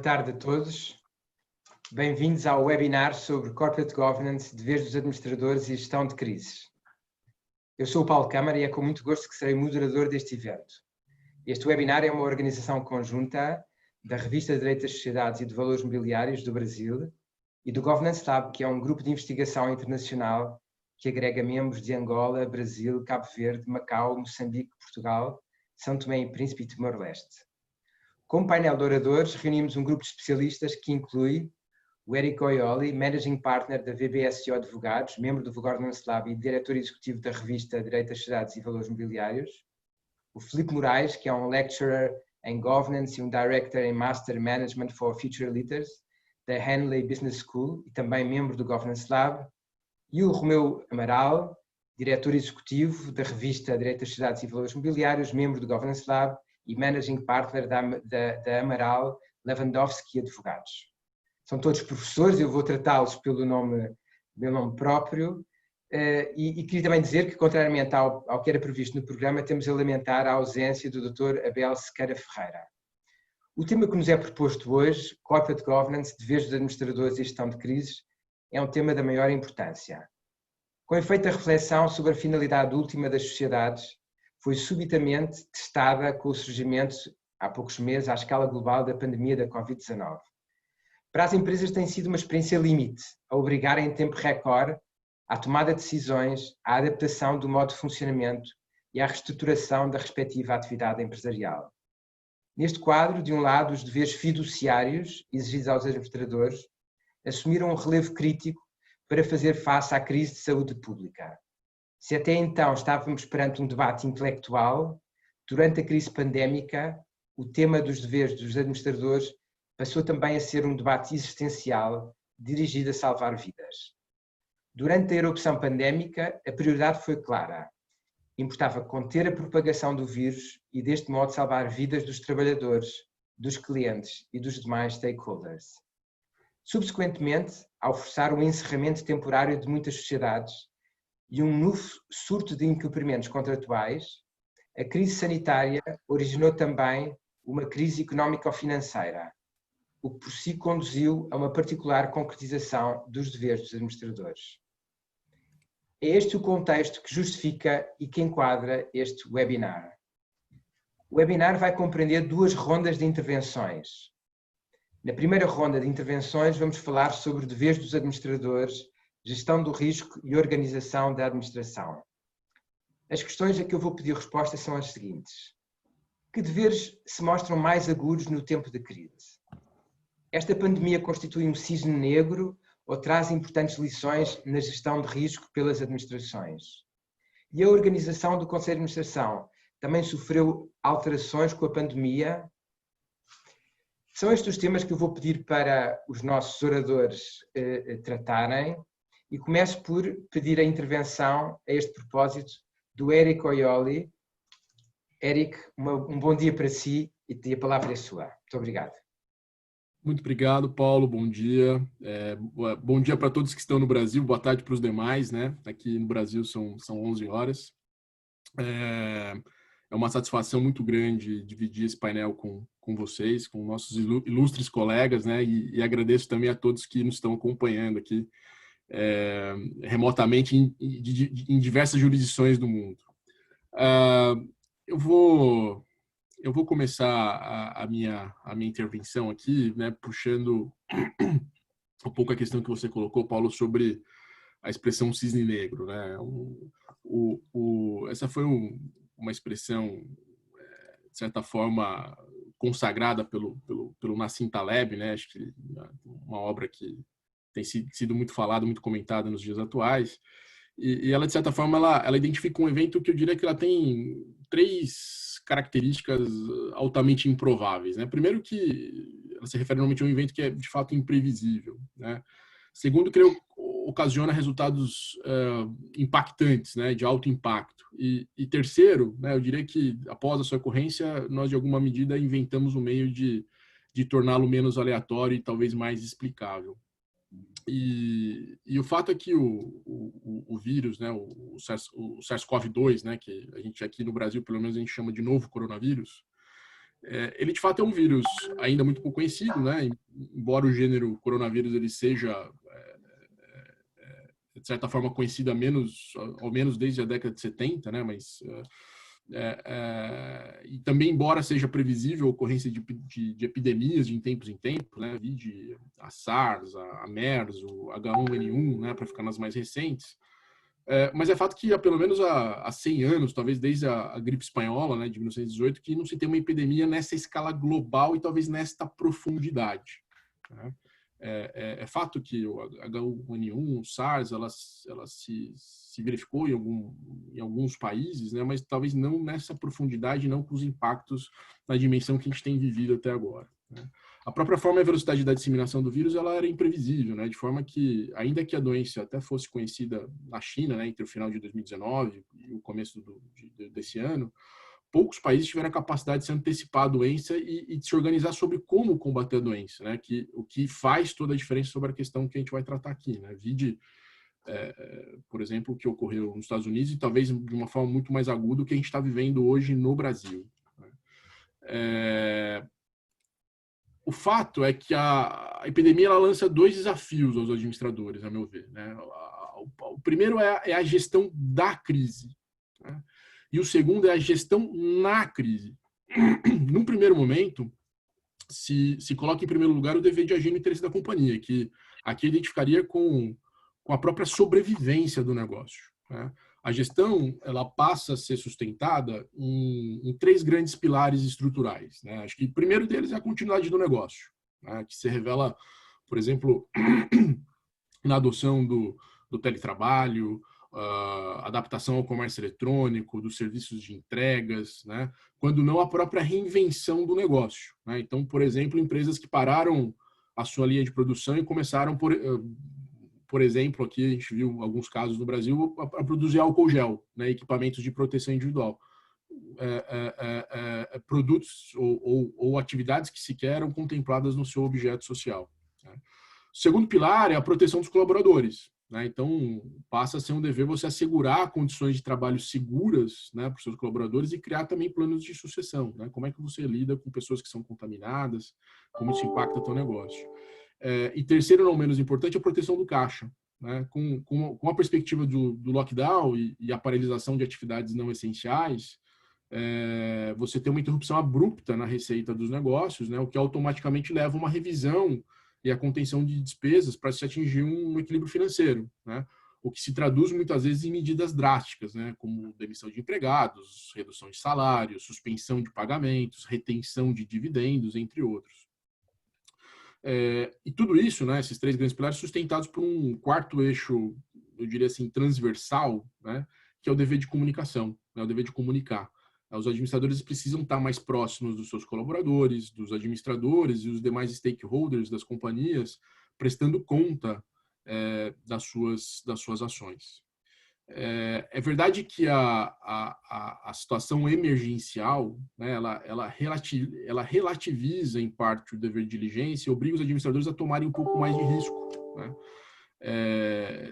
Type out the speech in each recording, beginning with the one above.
tarde a todos. Bem-vindos ao webinar sobre Corporate Governance, deveres dos administradores e gestão de crises. Eu sou o Paulo Câmara e é com muito gosto que serei moderador deste evento. Este webinar é uma organização conjunta da Revista de Direito das Sociedades e de Valores Mobiliários do Brasil e do Governance Lab, que é um grupo de investigação internacional que agrega membros de Angola, Brasil, Cabo Verde, Macau, Moçambique, Portugal, São Tomé e Príncipe e Timor-Leste. Como painel de oradores, reunimos um grupo de especialistas que inclui o Eric Oioli, Managing Partner da VBSO Advogados, membro do Governance Lab e diretor executivo da revista Direito das Sociedades e Valores Mobiliários, o Filipe Moraes, que é um Lecturer em Governance e um Director em Master Management for Future Leaders da Henley Business School e também membro do Governance Lab, e o Romeu Amaral, diretor executivo da revista Direito das Sociedades e Valores Mobiliários, membro do Governance Lab e Managing Partner da Amaral Lewandowski Advogados. São todos professores, eu vou tratá-los pelo meu nome próprio, e queria também dizer que, contrariamente ao que era previsto no programa, temos a lamentar a ausência do Dr. Abel Sequeira Ferreira. O tema que nos é proposto hoje, Corporate Governance, deveres dos administradores e gestão de crises, é um tema da maior importância. Com efeito, a reflexão sobre a finalidade última das sociedades foi subitamente testada com o surgimento, há poucos meses, à escala global da pandemia da Covid-19. Para as empresas tem sido uma experiência limite, a obrigarem em tempo recorde à tomada de decisões, à adaptação do modo de funcionamento e à reestruturação da respectiva atividade empresarial. Neste quadro, de um lado, os deveres fiduciários exigidos aos administradores assumiram um relevo crítico para fazer face à crise de saúde pública. Se até então estávamos perante um debate intelectual, durante a crise pandémica, o tema dos deveres dos administradores passou também a ser um debate existencial dirigido a salvar vidas. Durante a erupção pandémica, a prioridade foi clara. Importava conter a propagação do vírus e, deste modo, salvar vidas dos trabalhadores, dos clientes e dos demais stakeholders. Subsequentemente, ao forçar o encerramento temporário de muitas sociedades e um novo surto de incumprimentos contratuais, a crise sanitária originou também uma crise económico-financeira, o que por si conduziu a uma particular concretização dos deveres dos administradores. É este o contexto que justifica e que enquadra este webinar. O webinar vai compreender duas rondas de intervenções. Na primeira ronda de intervenções vamos falar sobre deveres dos administradores, gestão do risco e organização da administração. As questões a que eu vou pedir resposta são as seguintes. Que deveres se mostram mais agudos no tempo de crise? Esta pandemia constitui um cisne negro ou traz importantes lições na gestão de risco pelas administrações? E a organização do Conselho de Administração também sofreu alterações com a pandemia? São estes os temas que eu vou pedir para os nossos oradores tratarem. E começo por pedir a intervenção a este propósito do Eric Oioli. Eric, um bom dia para si e a palavra é sua. Muito obrigado. Muito obrigado, Paulo. Bom dia. Bom dia para todos que estão no Brasil. Boa tarde para os demais, né? Aqui no Brasil são 11 horas. É uma satisfação muito grande dividir esse painel com vocês, com nossos ilustres colegas, né? E agradeço também a todos que nos estão acompanhando aqui remotamente em diversas jurisdições do mundo. Eu vou começar a minha intervenção aqui, né, puxando um pouco a questão que você colocou, Paulo, sobre a expressão cisne negro, né? Essa foi uma expressão, de certa forma, consagrada pelo Nassim Taleb, né? Acho que uma obra que tem sido muito falada, muito comentada nos dias atuais, e ela, de certa forma, ela identifica um evento que eu diria que ela tem três características altamente improváveis, né? Primeiro, que ela se refere normalmente a um evento que é, de fato, imprevisível, né? Segundo, que ele ocasiona resultados impactantes, né? De alto impacto. E terceiro, né? Eu diria que, após a sua ocorrência, nós, de alguma medida, inventamos um meio de torná-lo menos aleatório e talvez mais explicável. E o fato é que o vírus, né, o SARS-CoV-2, né, que a gente aqui no Brasil, pelo menos, a gente chama de novo coronavírus, Ele, de fato, é um vírus ainda muito pouco conhecido, né? Embora o gênero coronavírus ele seja, de certa forma, conhecido ao menos desde a década de 70, né? Mas, e também, embora seja previsível a ocorrência de epidemias de tempos em tempos, né? Vide a SARS, a MERS, o H1N1, né? Para ficar nas mais recentes. Mas é fato que há pelo menos há 100 anos, talvez desde a gripe espanhola, né, de 1918, que não se tem uma epidemia nessa escala global e talvez nesta profundidade. Né? É fato que o H1N1, o SARS, ela se verificou em alguns países, né, mas talvez não nessa profundidade, não com os impactos na dimensão que a gente tem vivido até agora. Né? A própria forma e a velocidade da disseminação do vírus ela era imprevisível, né? De forma que, ainda que a doença até fosse conhecida na China, né, entre o final de 2019 e o começo desse ano, poucos países tiveram a capacidade de se antecipar a doença e de se organizar sobre como combater a doença, né? O que faz toda a diferença sobre a questão que a gente vai tratar aqui, né? Vide, por exemplo, o que ocorreu nos Estados Unidos e talvez de uma forma muito mais aguda o que a gente está vivendo hoje no Brasil. Né? O fato é que a epidemia ela lança dois desafios aos administradores, a meu ver. Né? O primeiro é a gestão da crise. Né? E o segundo é a gestão na crise. Num primeiro momento, se coloca em primeiro lugar o dever de agir no interesse da companhia, que aqui identificaria com a própria sobrevivência do negócio. Né? A gestão ela passa a ser sustentada em três grandes pilares estruturais. Né? Acho que o primeiro deles é a continuidade do negócio, né? Que se revela, por exemplo, na adoção do teletrabalho, adaptação ao comércio eletrônico, dos serviços de entregas, né? Quando não a própria reinvenção do negócio. Né? Então, por exemplo, empresas que pararam a sua linha de produção e começaram por exemplo, aqui a gente viu alguns casos no Brasil, a produzir álcool gel, né, equipamentos de proteção individual. Produtos ou atividades que sequer eram contempladas no seu objeto social. Né. O segundo pilar é a proteção dos colaboradores. Né, então, passa a ser um dever você assegurar condições de trabalho seguras, né, para os seus colaboradores e criar também planos de sucessão. Né, como é que você lida com pessoas que são contaminadas, como isso impacta o teu negócio. E terceiro, não menos importante, a proteção do caixa. Né? Com a perspectiva do lockdown e a paralisação de atividades não essenciais, você tem uma interrupção abrupta na receita dos negócios, né? O que automaticamente leva a uma revisão e a contenção de despesas para se atingir um equilíbrio financeiro. Né? O que se traduz muitas vezes em medidas drásticas, né? Como demissão de empregados, redução de salários, suspensão de pagamentos, retenção de dividendos, entre outros. E tudo isso, né, esses três grandes pilares, sustentados por um quarto eixo, eu diria assim, transversal, né, que é o dever de comunicação, né, o dever de comunicar. Os administradores precisam estar mais próximos dos seus colaboradores, dos administradores e os demais stakeholders das companhias, prestando conta das suas ações. É verdade que a situação emergencial, né, ela relativiza em parte o dever de diligência e obriga os administradores a tomarem um pouco mais de risco. Né?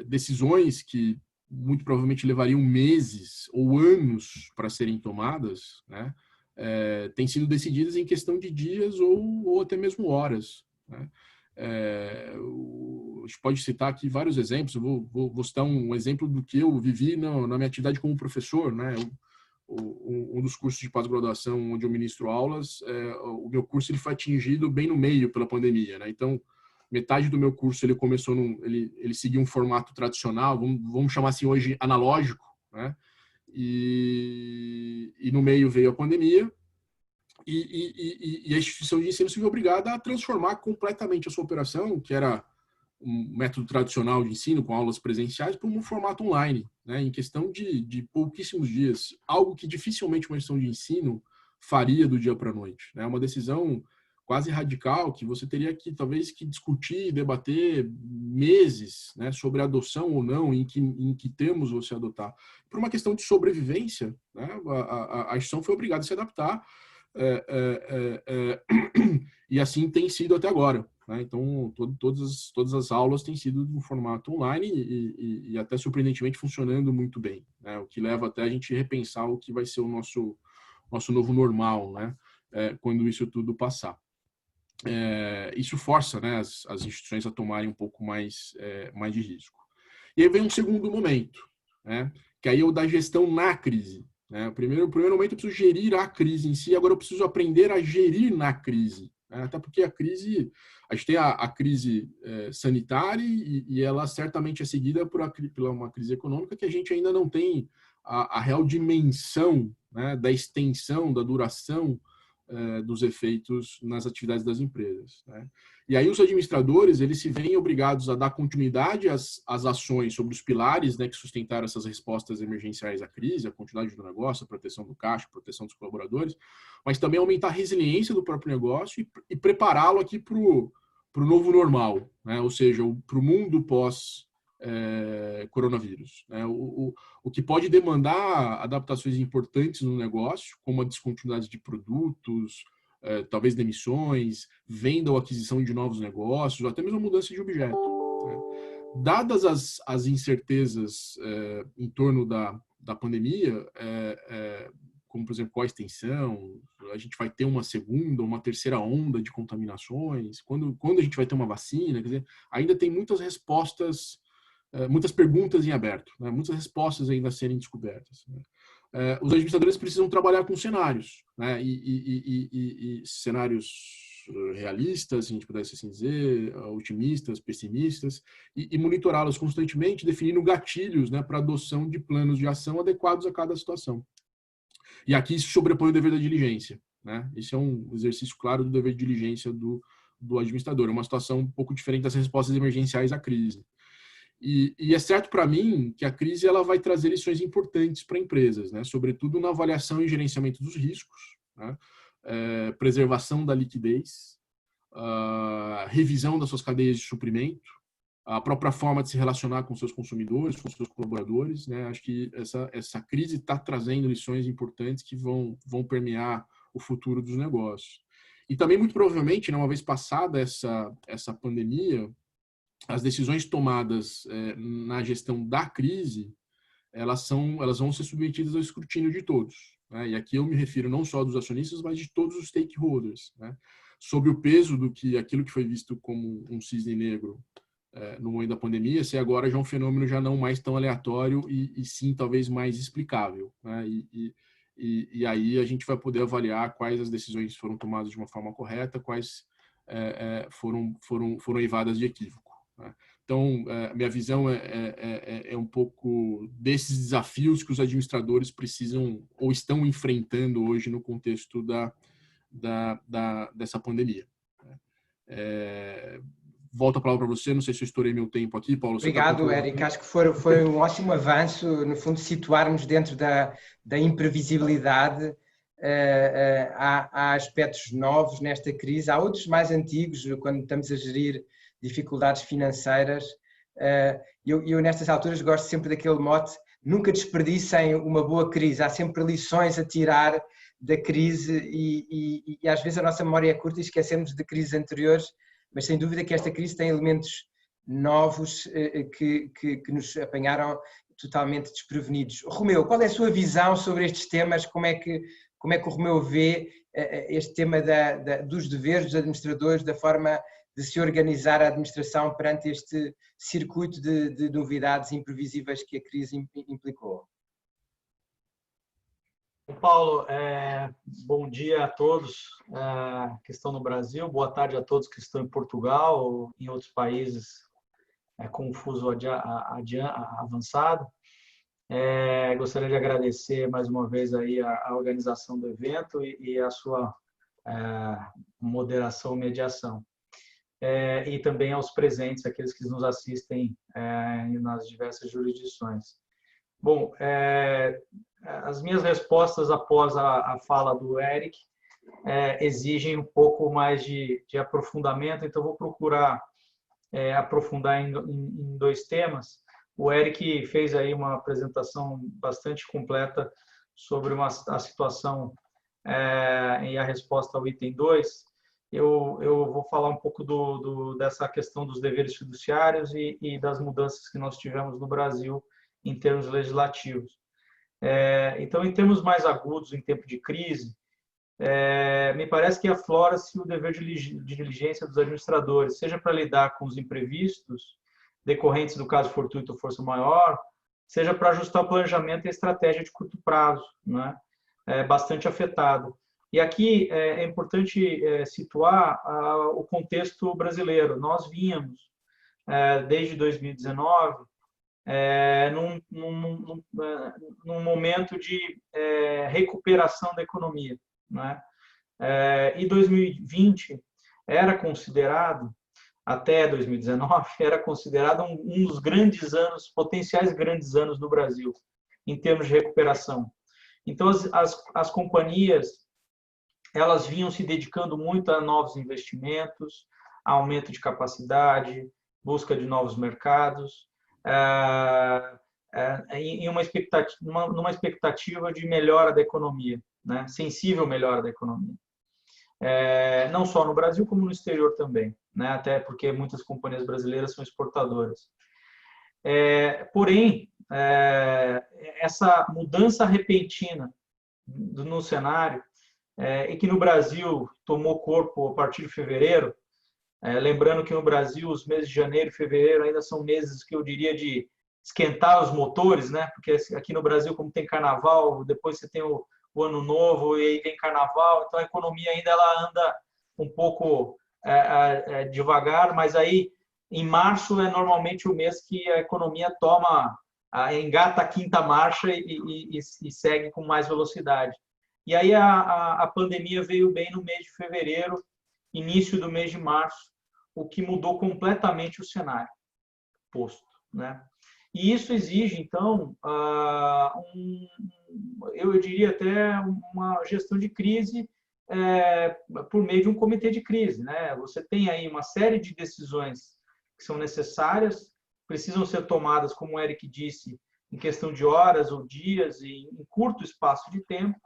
Decisões que muito provavelmente levariam meses ou anos para serem tomadas, né, têm sido decididas em questão de dias ou até mesmo horas. Né? A gente pode citar aqui vários exemplos. Eu vou citar um exemplo do que eu vivi na minha atividade como professor. Né? Um dos cursos de pós-graduação onde eu ministro aulas, o meu curso ele foi atingido bem no meio pela pandemia. Né? Então, metade do meu curso ele começou, ele seguia um formato tradicional, vamos chamar assim hoje analógico, né? E no meio veio a pandemia. E a instituição de ensino se viu obrigada a transformar completamente a sua operação, que era um método tradicional de ensino com aulas presenciais, para um formato online, né, em questão de pouquíssimos dias, algo que dificilmente uma instituição de ensino faria do dia para a noite. É, né, uma decisão quase radical que você teria que talvez que discutir, debater meses, né, sobre a adoção ou não, em que termos você adotar. Por uma questão de sobrevivência, né, a instituição foi obrigada a se adaptar. E assim tem sido até agora. Né? Então, todas as aulas têm sido no formato online e até surpreendentemente funcionando muito bem. Né? O que leva até a gente repensar o que vai ser o nosso novo normal. Né? quando isso tudo passar. Isso força, né, as instituições a tomarem um pouco mais de risco. E aí vem um segundo momento, né, que aí é o da gestão na crise. Né? O primeiro momento eu preciso gerir a crise em si, agora eu preciso aprender a gerir na crise. Né? Até porque a gente tem a crise sanitária e ela certamente é seguida por uma crise econômica que a gente ainda não tem a real dimensão, né, da extensão, da duração dos efeitos nas atividades das empresas. Né? E aí os administradores, eles se veem obrigados a dar continuidade às ações sobre os pilares, né, que sustentaram essas respostas emergenciais à crise, a continuidade do negócio, a proteção do caixa, a proteção dos colaboradores, mas também aumentar a resiliência do próprio negócio e prepará-lo aqui para o novo normal, né? Ou seja, para o mundo pós-coronavírus. Né? O que pode demandar adaptações importantes no negócio, como a descontinuidade de produtos, talvez demissões, venda ou aquisição de novos negócios, ou até mesmo mudança de objeto. Né? Dadas as incertezas em torno da pandemia, como, por exemplo, qual a extensão, a gente vai ter uma segunda, uma terceira onda de contaminações, quando a gente vai ter uma vacina, quer dizer, ainda tem muitas respostas, muitas perguntas em aberto, né? Muitas respostas ainda a serem descobertas. Né? Os administradores precisam trabalhar com cenários, né? E cenários realistas, se a gente pudesse assim dizer, otimistas, pessimistas, e monitorá-los constantemente, definindo gatilhos, né, para a adoção de planos de ação adequados a cada situação. E aqui se sobrepõe o dever da diligência. Né? Isso é um exercício claro do dever de diligência do administrador. É uma situação um pouco diferente das respostas emergenciais à crise. E é certo para mim que a crise ela vai trazer lições importantes para empresas, né? Sobretudo na avaliação e gerenciamento dos riscos, né? Preservação da liquidez, revisão das suas cadeias de suprimento, a própria forma de se relacionar com seus consumidores, com seus colaboradores. Né? Acho que essa crise está trazendo lições importantes que vão permear o futuro dos negócios. E também, muito provavelmente, né, uma vez passada essa pandemia, as decisões tomadas na gestão da crise, elas vão ser submetidas ao escrutínio de todos. Né? E aqui eu me refiro não só dos acionistas, mas de todos os stakeholders. Né? Sob o peso aquilo que foi visto como um cisne negro no momento da pandemia, se agora já é um fenômeno já não mais tão aleatório e sim talvez mais explicável. Né? E aí a gente vai poder avaliar quais as decisões foram tomadas de uma forma correta, quais foram eivadas de equívoco. Né? Então, minha visão é um pouco desses desafios que os administradores precisam ou estão enfrentando hoje no contexto dessa pandemia. Volto a palavra para você, não sei se eu estourei meu tempo aqui, Paulo. Obrigado, Érico. Acho que foi um ótimo avanço, no fundo, situarmos dentro da imprevisibilidade. Há aspectos novos nesta crise, há outros mais antigos, quando estamos a gerir dificuldades financeiras. Eu nestas alturas, gosto sempre daquele mote: nunca desperdicem uma boa crise, há sempre lições a tirar da crise e às vezes a nossa memória é curta e esquecemos de crises anteriores, mas sem dúvida que esta crise tem elementos novos que nos apanharam totalmente desprevenidos. Romeu, qual é a sua visão sobre estes temas? Como é que o Romeu vê este tema dos deveres dos administradores, da forma de se organizar a administração perante este circuito de novidades imprevisíveis que a crise implicou? Paulo, bom dia a todos que estão no Brasil, boa tarde a todos que estão em Portugal ou em outros países com o fuso avançado. Gostaria de agradecer mais uma vez aí a organização do evento e a sua moderação e mediação. E também aos presentes, aqueles que nos assistem nas diversas jurisdições. Bom, as minhas respostas após a fala do Érico exigem um pouco mais de aprofundamento, então vou procurar aprofundar em dois temas. O Érico fez aí uma apresentação bastante completa sobre a situação e a resposta ao item 2. Eu vou falar um pouco dessa questão dos deveres fiduciários e das mudanças que nós tivemos no Brasil em termos legislativos. Então, em termos mais agudos, em tempo de crise, me parece que aflora-se o dever de diligência dos administradores, seja para lidar com os imprevistos decorrentes do caso fortuito ou força maior, seja para ajustar o planejamento e a estratégia de curto prazo, né? Bastante afetado. E aqui é importante situar o contexto brasileiro. Nós vínhamos, desde 2019, num momento de recuperação da economia, né? E 2020 era considerado, até 2019, era considerado um dos grandes anos, potenciais grandes anos do Brasil, em termos de recuperação. Então, as companhias, elas vinham se dedicando muito a novos investimentos, a aumento de capacidade, busca de novos mercados, numa expectativa de melhora da economia, né? Sensível melhora da economia. Não só no Brasil, como no exterior também, né? Até porque muitas companhias brasileiras são exportadoras. Porém, essa mudança repentina no cenário, e que no Brasil tomou corpo a partir de fevereiro, lembrando que no Brasil os meses de janeiro e fevereiro ainda são meses que eu diria de esquentar os motores, né? Porque aqui no Brasil, como tem carnaval, depois você tem o ano novo e aí vem carnaval, então a economia ainda ela anda um pouco devagar, mas aí em março é normalmente o mês que a economia engata a quinta marcha e segue com mais velocidade. E aí a pandemia veio bem no mês de fevereiro, início do mês de março, o que mudou completamente o cenário posto, né? E isso exige, então, eu diria até uma gestão de crise por meio de um comitê de crise, né? Você tem aí uma série de decisões que são necessárias, precisam ser tomadas, como o Eric disse, em questão de horas ou dias e em curto espaço de tempo,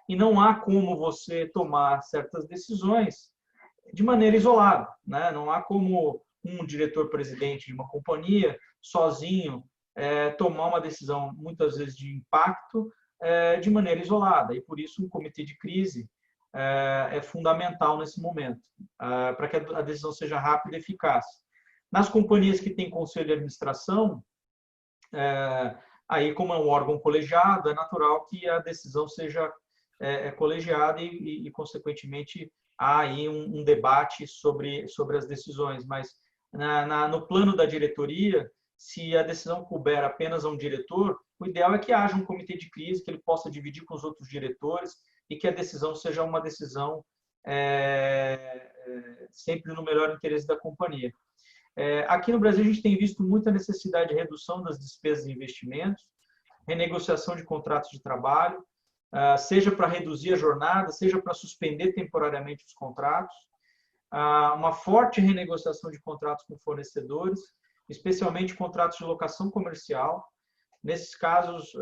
e não há como você tomar certas decisões de maneira isolada, né? Não há como um diretor-presidente de uma companhia sozinho tomar uma decisão, muitas vezes de impacto, de maneira isolada. E por isso um comitê de crise é fundamental nesse momento, para que a decisão seja rápida e eficaz. Nas companhias que têm conselho de administração, aí como é um órgão colegiado, é natural que a decisão seja colegiada e consequentemente, há aí um debate sobre as decisões. Mas no plano da diretoria, se a decisão couber apenas a um diretor, o ideal é que haja um comitê de crise, que ele possa dividir com os outros diretores e que a decisão seja uma decisão sempre no melhor interesse da companhia. Aqui no Brasil, a gente tem visto muita necessidade de redução das despesas de investimentos, renegociação de contratos de trabalho, seja para reduzir a jornada, seja para suspender temporariamente os contratos, uma forte renegociação de contratos com fornecedores, especialmente contratos de locação comercial. Nesses casos,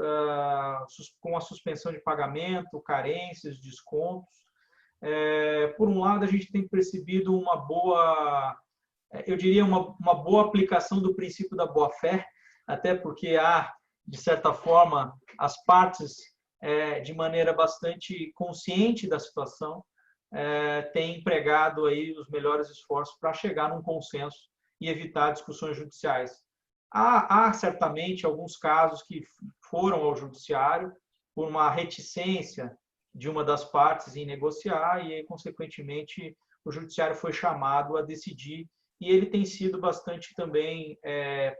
com a suspensão de pagamento, carências, descontos. Por um lado, a gente tem percebido uma boa, eu diria, uma boa aplicação do princípio da boa-fé, até porque há, de certa forma, as partes, de maneira bastante consciente da situação, têm empregado aí os melhores esforços para chegar num consenso e evitar discussões judiciais. Há certamente alguns casos que foram ao judiciário por uma reticência de uma das partes em negociar e, consequentemente, o judiciário foi chamado a decidir e ele tem sido bastante também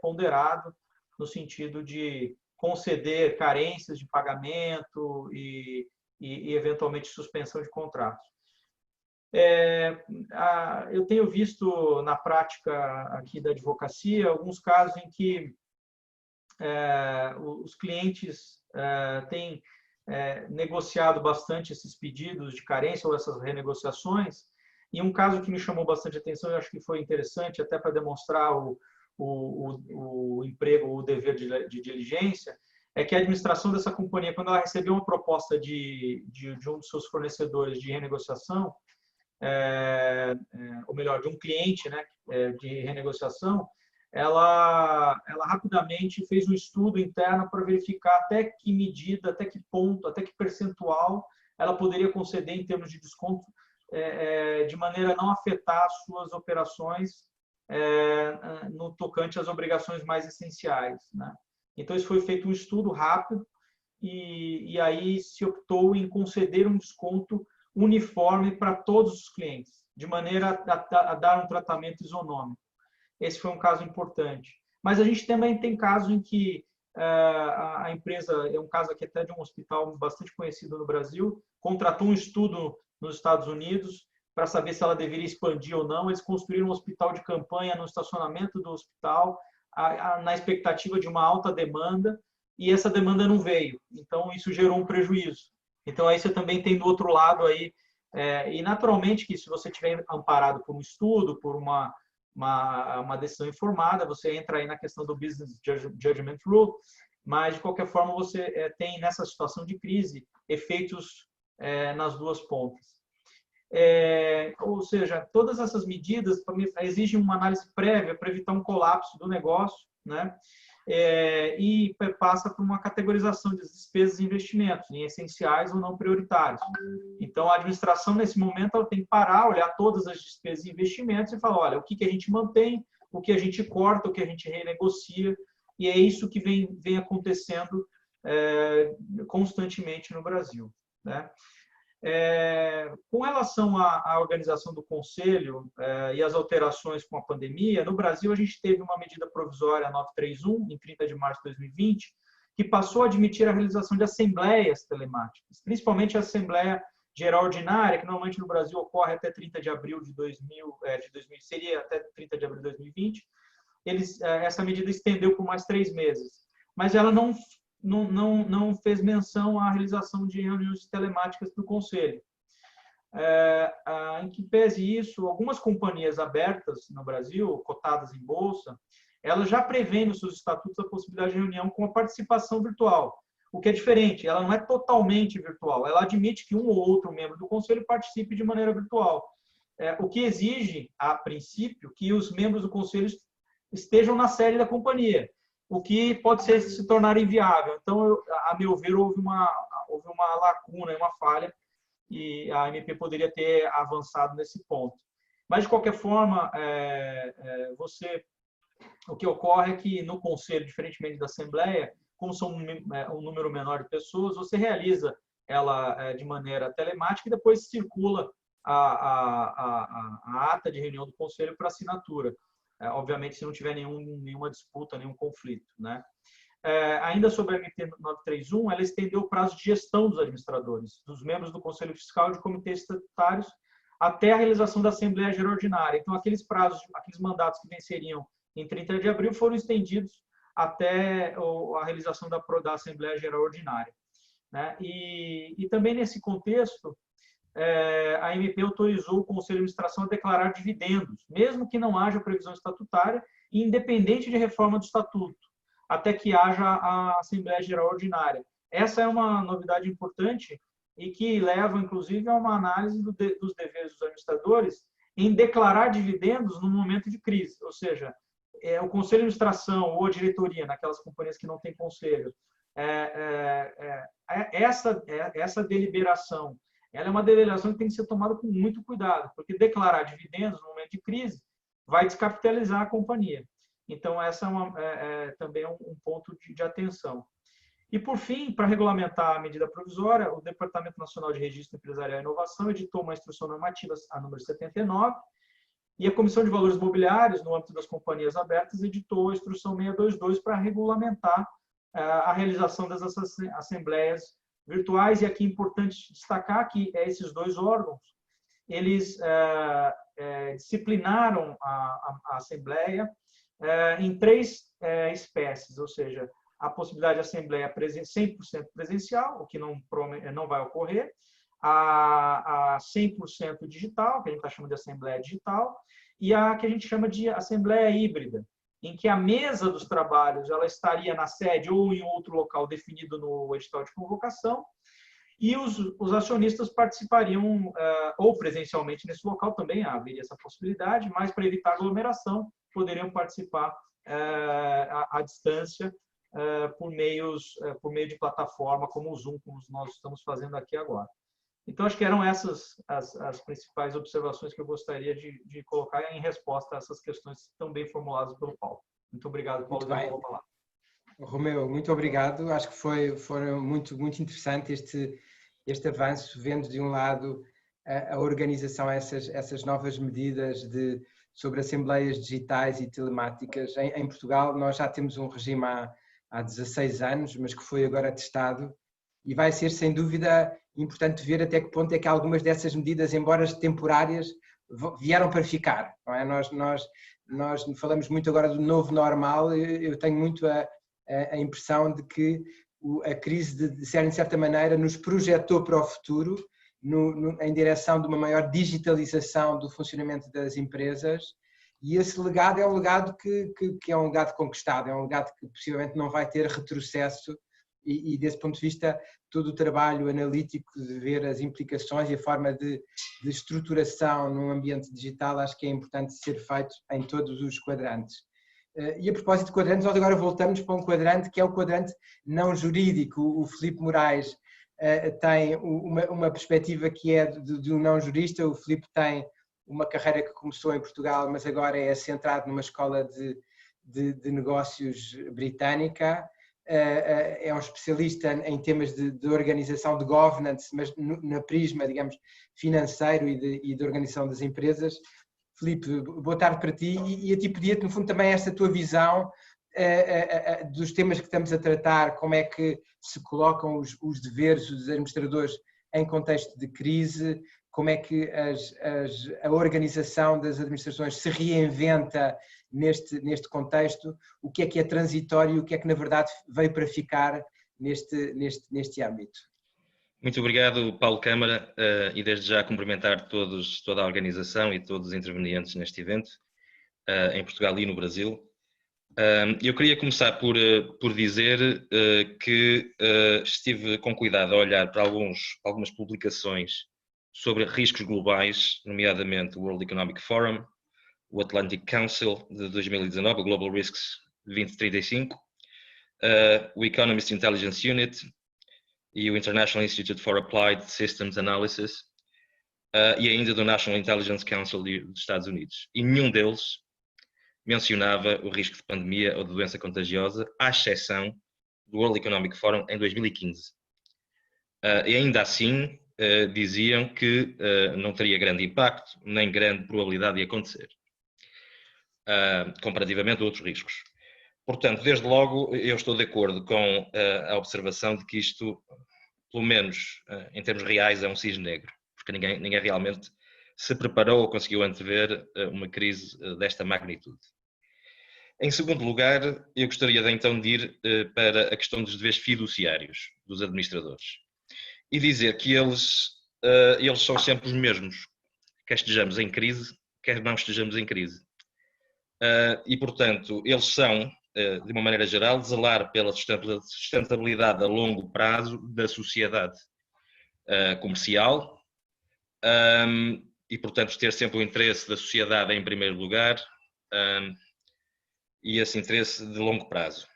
ponderado no sentido de conceder carências de pagamento e eventualmente, suspensão de contratos. Eu tenho visto na prática aqui da advocacia alguns casos em que os clientes têm negociado bastante esses pedidos de carência ou essas renegociações, e um caso que me chamou bastante atenção, eu acho que foi interessante até para demonstrar o emprego, o dever de diligência, é que a administração dessa companhia, quando ela recebeu uma proposta de um dos seus fornecedores de renegociação, ou melhor, de um cliente, né, de renegociação, ela rapidamente fez um estudo interno para verificar até que medida, até que ponto, até que percentual ela poderia conceder em termos de desconto de maneira a não afetar as suas operações no tocante às obrigações mais essenciais, né? Então, isso foi feito um estudo rápido e aí se optou em conceder um desconto uniforme para todos os clientes, de maneira a dar um tratamento isonômico. Esse foi um caso importante. Mas a gente também tem casos em que a empresa, é um caso aqui até de um hospital bastante conhecido no Brasil, contratou um estudo nos Estados Unidos para saber se ela deveria expandir ou não. Eles construíram um hospital de campanha no estacionamento do hospital, na expectativa de uma alta demanda, e essa demanda não veio. Então, isso gerou um prejuízo. Então, aí você também tem do outro lado aí, e naturalmente que se você tiver amparado por um estudo, por uma decisão informada, você entra aí na questão do Business Judgment Rule, mas, de qualquer forma, você tem, nessa situação de crise, efeitos nas duas pontas. Ou seja, todas essas medidas exigem uma análise prévia para evitar um colapso do negócio, né? E passa por uma categorização de despesas e investimentos, em essenciais ou não prioritários. Então, a administração, nesse momento, ela tem que parar, olhar todas as despesas e investimentos e falar, olha, o que a gente mantém, o que a gente corta, o que a gente renegocia, e é isso que vem acontecendo constantemente no Brasil, né? Com relação à organização do Conselho e as alterações com a pandemia, no Brasil a gente teve uma medida provisória 931, em 30 de março de 2020, que passou a admitir a realização de assembleias telemáticas, principalmente a Assembleia Geral Ordinária, que normalmente no Brasil ocorre até 30 de abril de 2000, seria até 30 de abril de 2020. Essa medida estendeu por mais 3 meses, mas ela não fez menção à realização de reuniões telemáticas do Conselho. Em que pese isso, algumas companhias abertas no Brasil, cotadas em bolsa, elas já prevêem nos seus estatutos a possibilidade de reunião com a participação virtual, o que é diferente, ela não é totalmente virtual, ela admite que um ou outro membro do Conselho participe de maneira virtual, o que exige, a princípio, que os membros do Conselho estejam na sede da companhia, o que pode se tornar inviável. Então, a meu ver, houve uma lacuna, uma falha, e a AMP poderia ter avançado nesse ponto. Mas, de qualquer forma, o que ocorre é que no Conselho, diferentemente da Assembleia, como são um número menor de pessoas, você realiza ela de maneira telemática e depois circula a ata de reunião do Conselho para assinatura. Obviamente, se não tiver nenhuma disputa, nenhum conflito, né? Ainda sobre a MP 931, ela estendeu o prazo de gestão dos administradores, dos membros do Conselho Fiscal e de comitês estatutários, até a realização da Assembleia Geral Ordinária. Então, aqueles mandatos que venceriam em 30 de abril foram estendidos até a realização da Assembleia Geral Ordinária, né? E também nesse contexto, a MP autorizou o Conselho de Administração a declarar dividendos, mesmo que não haja previsão estatutária, independente de reforma do Estatuto, até que haja a Assembleia Geral Ordinária. Essa é uma novidade importante e que leva, inclusive, a uma análise dos deveres dos administradores em declarar dividendos no momento de crise, ou seja, o Conselho de Administração ou a diretoria, naquelas companhias que não têm conselho, essa deliberação, ela é uma deliberação que tem que ser tomada com muito cuidado, porque declarar dividendos no momento de crise vai descapitalizar a companhia. Então, essa também é um ponto de atenção. E, por fim, para regulamentar a medida provisória, o Departamento Nacional de Registro Empresarial e Inovação editou uma instrução normativa, a número 79, e a Comissão de Valores Mobiliários, no âmbito das companhias abertas, editou a instrução 622 para regulamentar a realização dessas assembleias virtuais. E aqui é importante destacar que esses dois órgãos, eles disciplinaram a Assembleia em 3 espécies, ou seja, a possibilidade de Assembleia 100% presencial, o que não vai ocorrer, a 100% digital, que a gente está chamando de Assembleia Digital, e a que a gente chama de Assembleia Híbrida, em que a mesa dos trabalhos ela estaria na sede ou em outro local definido no edital de convocação, e os acionistas participariam ou presencialmente nesse local, também haveria essa possibilidade, mas para evitar aglomeração, poderiam participar à distância por meio de plataforma como o Zoom, como nós estamos fazendo aqui agora. Então, acho que eram essas as principais observações que eu gostaria de colocar em resposta a essas questões tão bem formuladas pelo Paulo. Muito obrigado, Paulo. Muito bem. Romeu, muito obrigado. Acho que foi muito interessante este avanço, vendo de um lado a organização, essas novas medidas sobre assembleias digitais e telemáticas. Em Portugal nós já temos um regime há 16 anos, mas que foi agora testado, e vai ser sem dúvida importante ver até que ponto é que algumas dessas medidas, embora temporárias, vieram para ficar. Não é? Nós falamos muito agora do novo normal. Eu tenho muito a impressão de que a crise, de certa maneira, nos projetou para o futuro, em direção de uma maior digitalização do funcionamento das empresas, e esse legado é um legado que é um legado conquistado, é um legado que possivelmente não vai ter retrocesso, e desse ponto de vista todo o trabalho analítico de ver as implicações e a forma de estruturação num ambiente digital acho que é importante ser feito em todos os quadrantes. E a propósito de quadrantes, nós agora voltamos para um quadrante que é o quadrante não jurídico. O Filipe Moraes tem uma perspectiva que é de um não jurista. O Filipe tem uma carreira que começou em Portugal, mas agora é centrado numa escola de negócios britânica. É um especialista em temas de organização, de governance, mas na prisma, digamos, financeiro e de organização das empresas. Filipe, boa tarde para ti, e a ti pedia-te, no fundo, também esta tua visão dos temas que estamos a tratar, como é que se colocam os deveres dos administradores em contexto de crise, como é que a organização das administrações se reinventa neste contexto, o que é transitório e o que é que, na verdade, veio para ficar neste âmbito. Muito obrigado, Paulo Câmara, e desde já cumprimentar toda a organização e todos os intervenientes neste evento, em Portugal e no Brasil. Eu queria começar por dizer que estive com cuidado a olhar para algumas publicações sobre riscos globais, nomeadamente o World Economic Forum, o Atlantic Council de 2019, o Global Risks 2035, o Economist Intelligence Unit e o International Institute for Applied Systems Analysis, e ainda do National Intelligence Council dos Estados Unidos. E nenhum deles mencionava o risco de pandemia ou de doença contagiosa, à exceção do World Economic Forum em 2015. E ainda assim diziam que não teria grande impacto, nem grande probabilidade de acontecer, comparativamente a outros riscos. Portanto, desde logo, eu estou de acordo com a observação de que isto, pelo menos em termos reais, é um cisne negro, porque ninguém realmente se preparou ou conseguiu antever uma crise desta magnitude. Em segundo lugar, eu gostaria então de ir para a questão dos deveres fiduciários dos administradores e dizer que eles são sempre os mesmos, quer estejamos em crise, quer não estejamos em crise. E, portanto, eles são, de uma maneira geral, zelar pela sustentabilidade a longo prazo da sociedade comercial e, portanto, ter sempre o interesse da sociedade em primeiro lugar e esse interesse de longo prazo.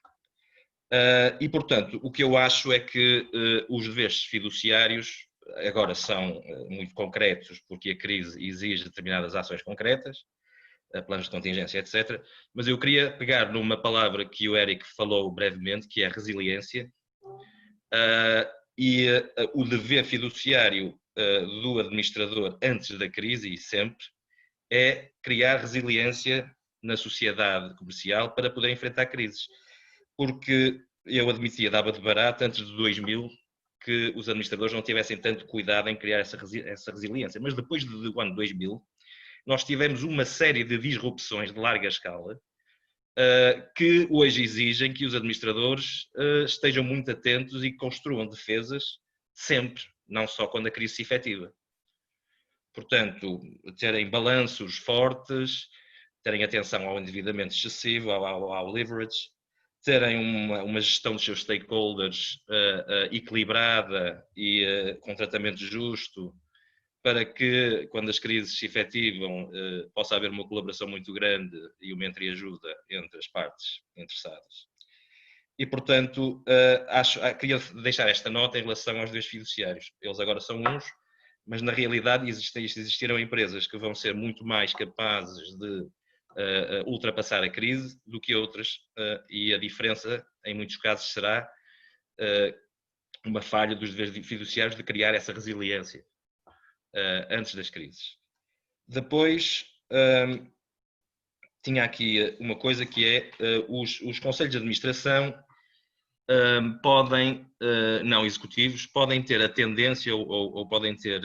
E, portanto, o que eu acho é que os deveres fiduciários agora são muito concretos, porque a crise exige determinadas ações concretas, planos de contingência, etc. Mas eu queria pegar numa palavra que o Eric falou brevemente, que é resiliência, e o dever fiduciário do administrador antes da crise e sempre é criar resiliência na sociedade comercial para poder enfrentar crises. Porque eu admitia, dava de barato antes de 2000 que os administradores não tivessem tanto cuidado em criar essa resiliência. Mas depois do ano 2000, nós tivemos uma série de disrupções de larga escala que hoje exigem que os administradores estejam muito atentos e construam defesas sempre, não só quando a crise se efetiva. Portanto, terem balanços fortes, terem atenção ao endividamento excessivo, ao leverage, terem uma gestão dos seus stakeholders equilibrada e com tratamento justo, para que, quando as crises se efetivam, possa haver uma colaboração muito grande e uma entreajuda entre as partes interessadas. E, portanto, queria deixar esta nota em relação aos deveres fiduciários. Eles agora são uns, mas na realidade existiram empresas que vão ser muito mais capazes de ultrapassar a crise do que outras, e a diferença, em muitos casos, será uma falha dos deveres fiduciários de criar essa resiliência antes das crises. Depois, tinha aqui uma coisa que é os conselhos de administração podem, não executivos, podem ter a tendência ou podem ter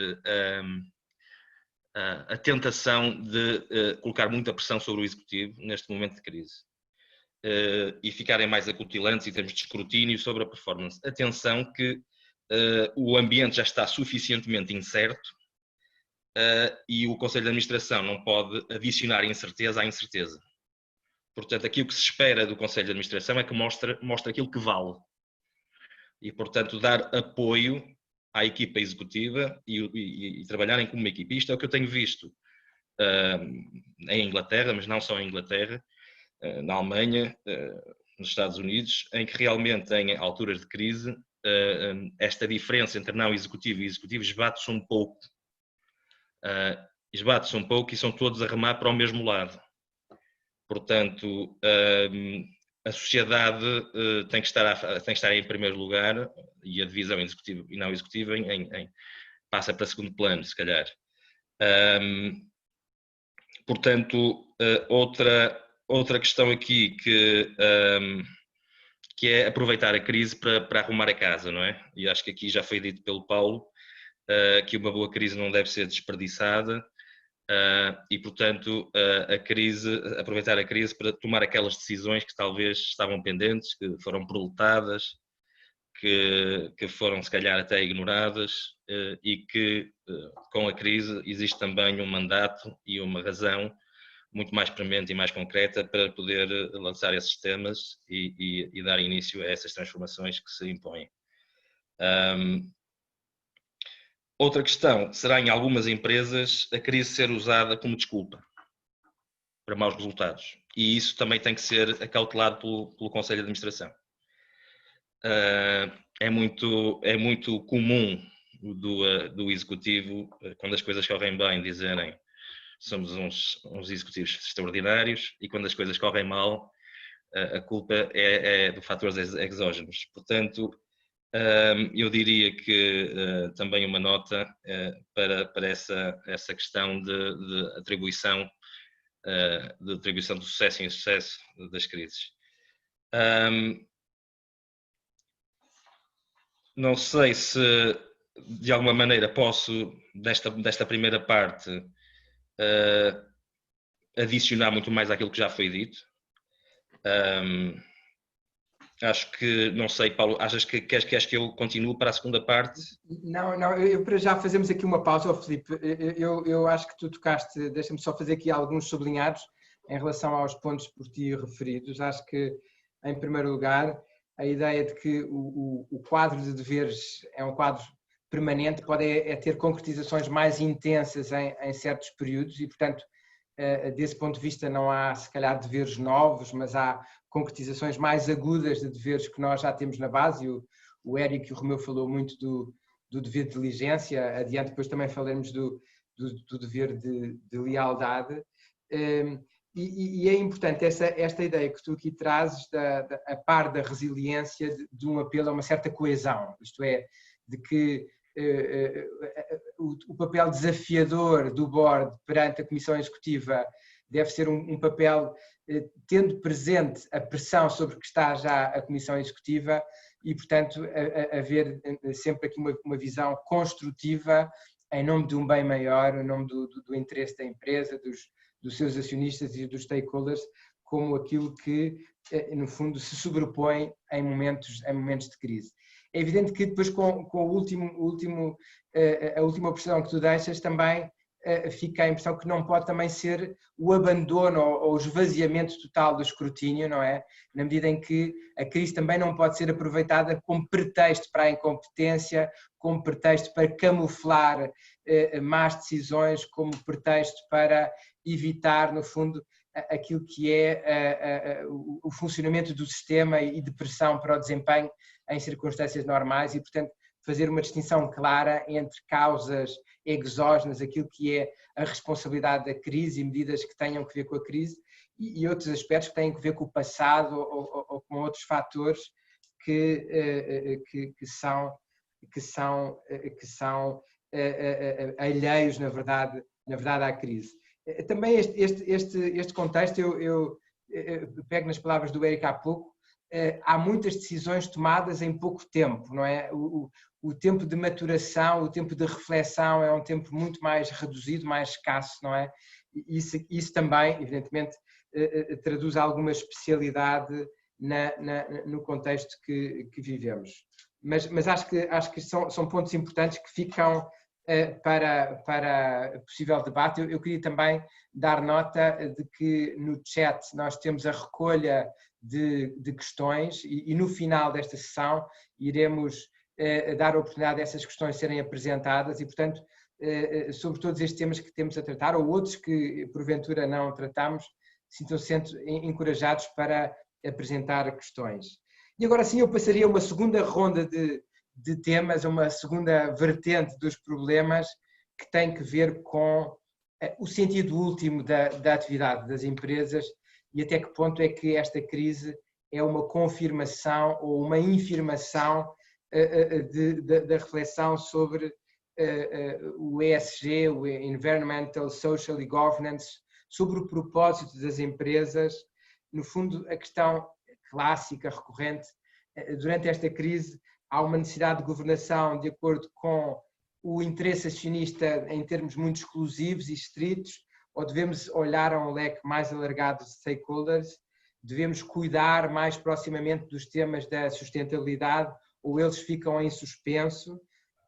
a tentação de colocar muita pressão sobre o executivo neste momento de crise e ficarem mais acutilantes em termos de escrutínio sobre a performance. Atenção que o ambiente já está suficientemente incerto e o Conselho de Administração não pode adicionar incerteza à incerteza. Portanto, aqui o que se espera do Conselho de Administração é que mostre aquilo que vale. E, portanto, dar apoio à equipa executiva e trabalharem como uma equipa. Isto é o que eu tenho visto em Inglaterra, mas não só em Inglaterra, na Alemanha, nos Estados Unidos, em que realmente, em alturas de crise, esta diferença entre não executivo e executivo esbate-se um pouco. Esbate-se um pouco e são todos a remar para o mesmo lado. Portanto, a sociedade tem que estar em primeiro lugar e a divisão executiva e não executiva passa para segundo plano, se calhar. Portanto, outra questão aqui que é aproveitar a crise para arrumar a casa, não é? E acho que aqui já foi dito pelo Paulo que uma boa crise não deve ser desperdiçada. E, portanto, aproveitar a crise para tomar aquelas decisões que talvez estavam pendentes, que foram proletadas, que foram, se calhar, até ignoradas, e que, com a crise, existe também um mandato e uma razão muito mais premente e mais concreta para poder lançar esses temas e dar início a essas transformações que se impõem. Outra questão será, em algumas empresas, a crise ser usada como desculpa para maus resultados. E isso também tem que ser acautelado pelo Conselho de Administração. É muito comum do Executivo, quando as coisas correm bem, dizerem somos uns executivos extraordinários, e quando as coisas correm mal, a culpa é de fatores exógenos. Portanto, eu diria que também uma nota para essa questão de atribuição do sucesso e insucesso das crises. Não sei se de alguma maneira posso, desta primeira parte, adicionar muito mais àquilo que já foi dito. Acho que, não sei, Paulo, achas que queres que eu continue para a segunda parte? Não, para já fazemos aqui uma pausa, Filipe. Eu acho que tu tocaste, deixa-me só fazer aqui alguns sublinhados em relação aos pontos por ti referidos. Acho que, em primeiro lugar, a ideia de que o quadro de deveres é um quadro permanente, pode ter concretizações mais intensas em certos períodos e, portanto, desse ponto de vista não há, se calhar, deveres novos, mas há concretizações mais agudas de deveres que nós já temos na base. O Érico e o Romeu falou muito do dever de diligência, adiante depois também falaremos do dever de lealdade. E é importante esta ideia que tu aqui trazes, a par da resiliência, de um apelo a uma certa coesão, isto é, de que o papel desafiador do board perante a Comissão Executiva deve ser um papel tendo presente a pressão sobre que está já a Comissão Executiva e, portanto, haver sempre aqui uma visão construtiva em nome de um bem maior, em nome do interesse da empresa, dos seus acionistas e dos stakeholders, como aquilo que, no fundo, se sobrepõe em momentos de crise. É evidente que depois, com a última opção que tu deixas, também fica a impressão que não pode também ser o abandono ou o esvaziamento total do escrutínio, não é? Na medida em que a crise também não pode ser aproveitada como pretexto para a incompetência, como pretexto para camuflar más decisões, como pretexto para evitar, no fundo, aquilo que é o funcionamento do sistema e de pressão para o desempenho em circunstâncias normais e, portanto, fazer uma distinção clara entre causas exógenas, aquilo que é a responsabilidade da crise e medidas que tenham que ver com a crise, e outros aspectos que têm que ver com o passado ou com outros fatores que são alheios, na verdade à crise. Também este contexto, eu pego nas palavras do Érico há pouco, há muitas decisões tomadas em pouco tempo, não é? O tempo de maturação, o tempo de reflexão é um tempo muito mais reduzido, mais escasso, não é? Isso também, evidentemente, traduz alguma especialidade no contexto que vivemos. Mas acho que são pontos importantes que ficam para possível debate. Eu queria também dar nota de que no chat nós temos a recolha de questões e no final desta sessão iremos dar a oportunidade dessas questões serem apresentadas e, portanto, sobre todos estes temas que temos a tratar ou outros que porventura não tratamos, sintam-se encorajados para apresentar questões. E agora sim eu passaria a uma segunda ronda de temas, uma segunda vertente dos problemas que tem que ver com o sentido último da atividade das empresas e até que ponto é que esta crise é uma confirmação ou uma infirmação da reflexão sobre o ESG, o Environmental, Social e Governance, sobre o propósito das empresas. No fundo, a questão clássica, recorrente, durante esta crise, há uma necessidade de governação de acordo com o interesse acionista em termos muito exclusivos e estritos, ou devemos olhar a um leque mais alargado de stakeholders, devemos cuidar mais proximamente dos temas da sustentabilidade, ou eles ficam em suspenso,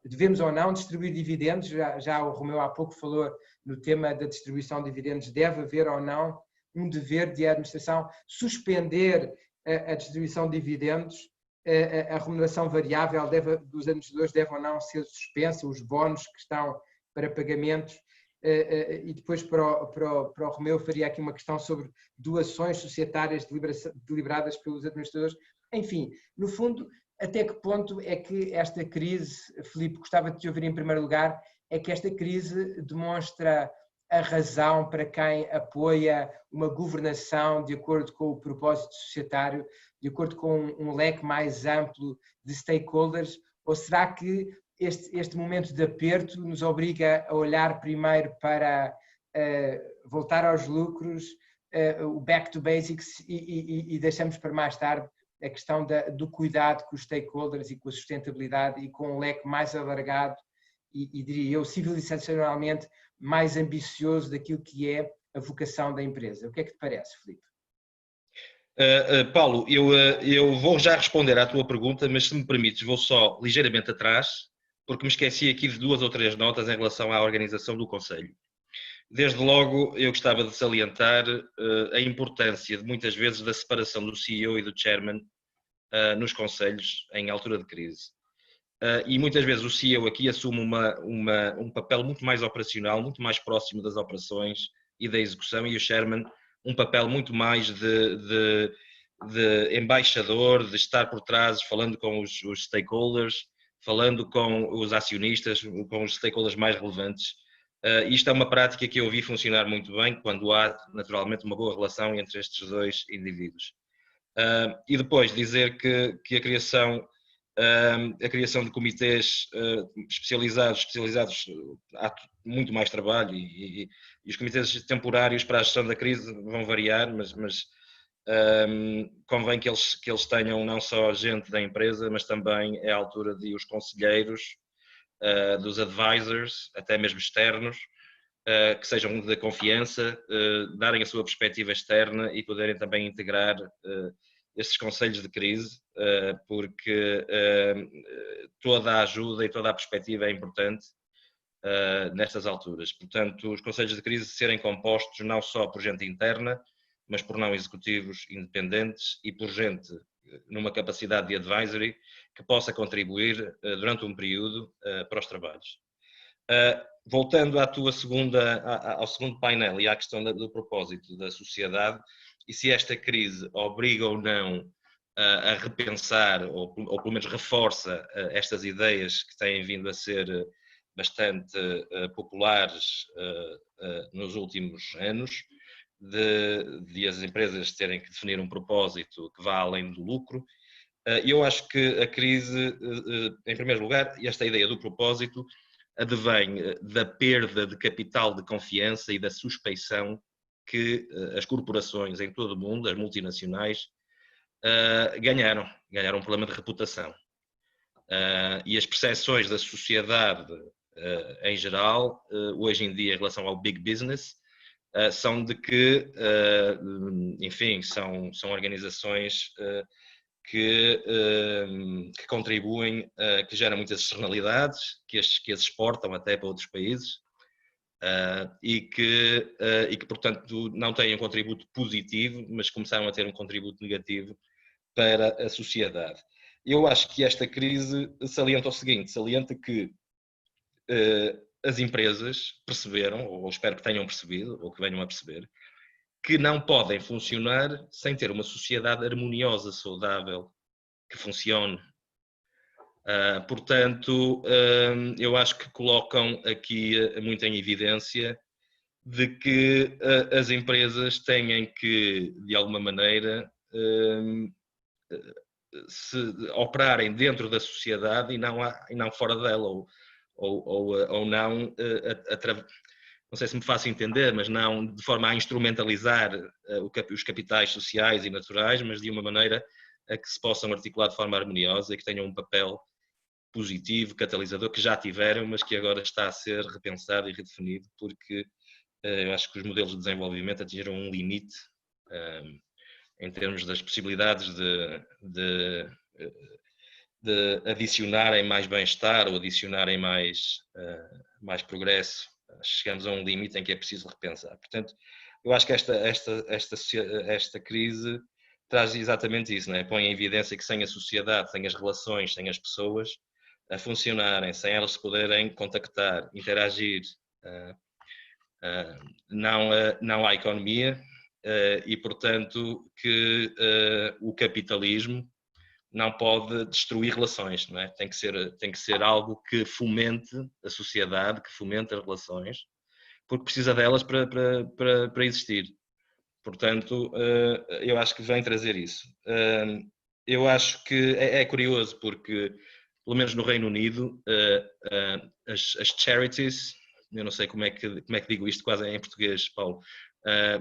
devemos ou não distribuir dividendos, já o Romeu há pouco falou no tema da distribuição de dividendos, deve haver ou não um dever de administração, suspender a distribuição de dividendos, a remuneração variável dos administradores deve ou não ser suspensa, os bónus que estão para pagamentos, e depois para o Romeu faria aqui uma questão sobre doações societárias deliberadas pelos administradores. Enfim, no fundo, até que ponto é que esta crise, Filipe, gostava de te ouvir em primeiro lugar, é que esta crise demonstra a razão para quem apoia uma governação de acordo com o propósito societário, de acordo com um leque mais amplo de stakeholders, ou será que este momento de aperto nos obriga a olhar primeiro para voltar aos lucros, o back to basics e deixamos para mais tarde a questão do cuidado com os stakeholders e com a sustentabilidade e com um leque mais alargado e diria eu, civilizacionalmente mais ambicioso daquilo que é a vocação da empresa. O que é que te parece, Filipe? Paulo, eu vou já responder à tua pergunta, mas se me permites vou só ligeiramente atrás, porque me esqueci aqui de 2 ou 3 notas em relação à organização do Conselho. Desde logo, eu gostava de salientar a importância de muitas vezes da separação do CEO e do Chairman nos Conselhos em altura de crise. E muitas vezes o CEO aqui assume um papel muito mais operacional, muito mais próximo das operações e da execução, e o Chairman um papel muito mais de embaixador, de estar por trás, falando com os stakeholders, falando com os acionistas, com os stakeholders mais relevantes. Isto é uma prática que eu vi funcionar muito bem quando há, naturalmente, uma boa relação entre estes 2 indivíduos. E depois dizer que a criação de comitês especializados, há muito mais trabalho e os comitês temporários para a gestão da crise vão variar, mas convém que eles tenham não só gente da empresa, mas também é a altura de os conselheiros, dos advisors, até mesmo externos, que sejam de confiança, darem a sua perspectiva externa e poderem também integrar estes conselhos de crise, porque toda a ajuda e toda a perspectiva é importante nestas alturas. Portanto, os conselhos de crise serem compostos não só por gente interna, mas por não executivos independentes e por gente numa capacidade de advisory que possa contribuir durante um período para os trabalhos. Voltando ao segundo painel e à questão do propósito da sociedade, e se esta crise obriga ou não a repensar, ou pelo menos reforça estas ideias que têm vindo a ser bastante populares nos últimos anos, de as empresas terem que definir um propósito que vá além do lucro. Eu acho que a crise, em primeiro lugar, esta ideia do propósito advém da perda de capital de confiança e da suspeição que as corporações em todo o mundo, as multinacionais, ganharam um problema de reputação. E as percepções da sociedade em geral, hoje em dia, em relação ao big business, são de que, enfim, são organizações que contribuem, que geram muitas externalidades, que as exportam até para outros países, e que, portanto, não têm um contributo positivo, mas começaram a ter um contributo negativo para a sociedade. Eu acho que esta crise salienta o seguinte, salienta que as empresas perceberam, ou espero que tenham percebido, ou que venham a perceber, que não podem funcionar sem ter uma sociedade harmoniosa, saudável, que funcione. Portanto, eu acho que colocam aqui muito em evidência de que as empresas têm que, de alguma maneira, se operarem dentro da sociedade e não fora dela, ou não, não sei se me faço entender, mas não de forma a instrumentalizar os capitais sociais e naturais, mas de uma maneira a que se possam articular de forma harmoniosa e que tenham um papel positivo, catalisador, que já tiveram, mas que agora está a ser repensado e redefinido, porque eu acho que os modelos de desenvolvimento atingiram um limite em termos das possibilidades de adicionarem mais bem-estar ou adicionarem mais progresso. Chegamos a um limite em que é preciso repensar. Portanto, eu acho que esta crise traz exatamente isso, não é? Põe em evidência que sem a sociedade, sem as relações, sem as pessoas a funcionarem, sem elas se poderem contactar, interagir, não há economia, e, portanto, que o capitalismo não pode destruir relações, não é? Tem que ser algo que fomente a sociedade, que fomente as relações, porque precisa delas para existir. Portanto, eu acho que vem trazer isso. Eu acho que é curioso porque, pelo menos no Reino Unido, as charities, eu não sei como é que digo isto quase em português, Paulo,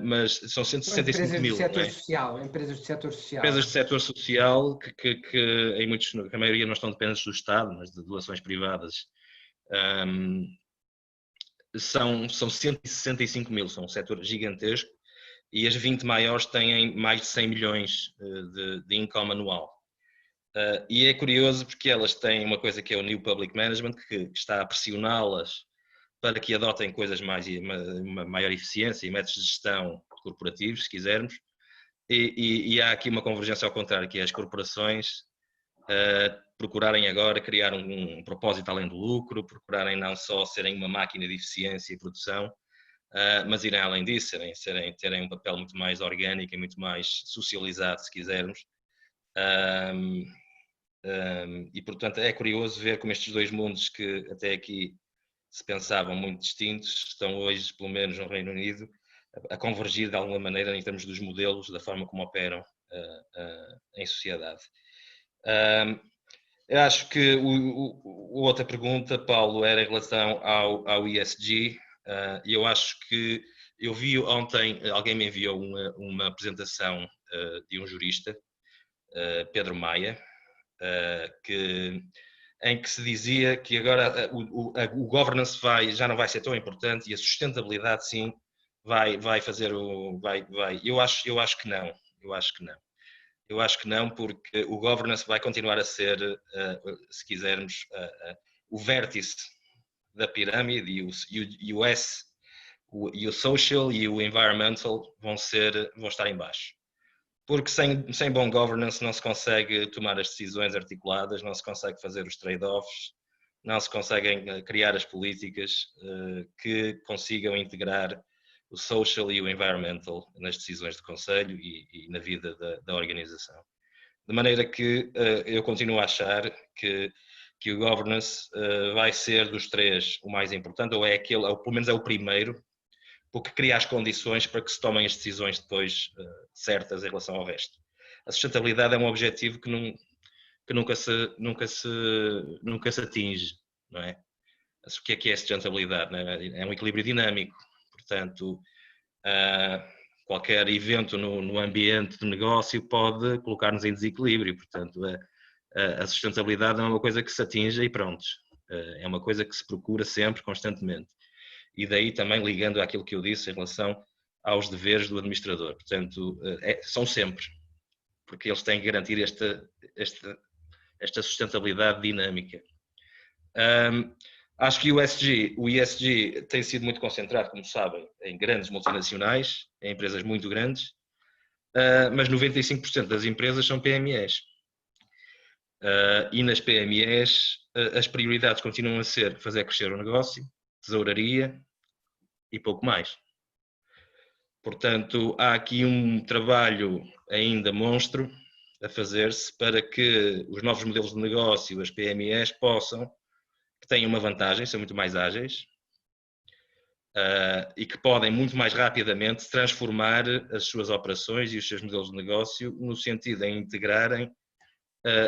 mas são 165 mil. Empresas do setor social. Empresas do setor social que em muitos, a maioria não estão dependentes do Estado, mas de doações privadas. São 165 mil, são um setor gigantesco, e as 20 maiores têm mais de 100 milhões de income anual. E é curioso porque elas têm uma coisa que é o New Public Management, que está a pressioná-las para que adotem coisas uma maior eficiência e métodos de gestão corporativos, se quisermos, e há aqui uma convergência ao contrário, que é as corporações procurarem agora criar um propósito além do lucro, procurarem não só serem uma máquina de eficiência e produção, mas irem além disso, terem um papel muito mais orgânico e muito mais socializado, se quisermos. E, portanto, é curioso ver como estes dois mundos que até aqui se pensavam muito distintos, estão hoje, pelo menos no Reino Unido, a convergir de alguma maneira em termos dos modelos, da forma como operam em sociedade. Eu acho que outra pergunta, Paulo, era em relação ao ESG, e eu acho que eu vi ontem, alguém me enviou uma apresentação de um jurista, Pedro Maia, em que se dizia que agora o governance já não vai ser tão importante e a sustentabilidade sim vai fazer eu acho que não. Eu acho que não, porque o governance vai continuar a ser, se quisermos, o vértice da pirâmide, e o social e o environmental vão estar em baixo. Porque sem bom governance não se consegue tomar as decisões articuladas, não se consegue fazer os trade-offs, não se conseguem criar as políticas que consigam integrar o social e o environmental nas decisões do Conselho e na vida da organização. De maneira que eu continuo a achar que o governance vai ser dos três o mais importante, ou é aquele, ou pelo menos é o primeiro, porque cria as condições para que se tomem as decisões depois certas em relação ao resto. A sustentabilidade é um objetivo que nunca se atinge, não é? O que é a sustentabilidade? Não é? É um equilíbrio dinâmico, portanto, qualquer evento no ambiente de negócio pode colocar-nos em desequilíbrio, portanto, a sustentabilidade não é uma coisa que se atinge e pronto, é uma coisa que se procura sempre, constantemente. E daí também ligando àquilo que eu disse em relação aos deveres do administrador, portanto, são sempre, porque eles têm que garantir esta sustentabilidade dinâmica. Acho que o ESG tem sido muito concentrado, como sabem, em grandes multinacionais, em empresas muito grandes, mas 95% das empresas são PMEs. E nas PMEs as prioridades continuam a ser fazer crescer o negócio, tesouraria e pouco mais. Portanto, há aqui um trabalho ainda monstro a fazer-se para que os novos modelos de negócio, as PMEs, que tenham uma vantagem, são muito mais ágeis e que podem muito mais rapidamente transformar as suas operações e os seus modelos de negócio no sentido de integrarem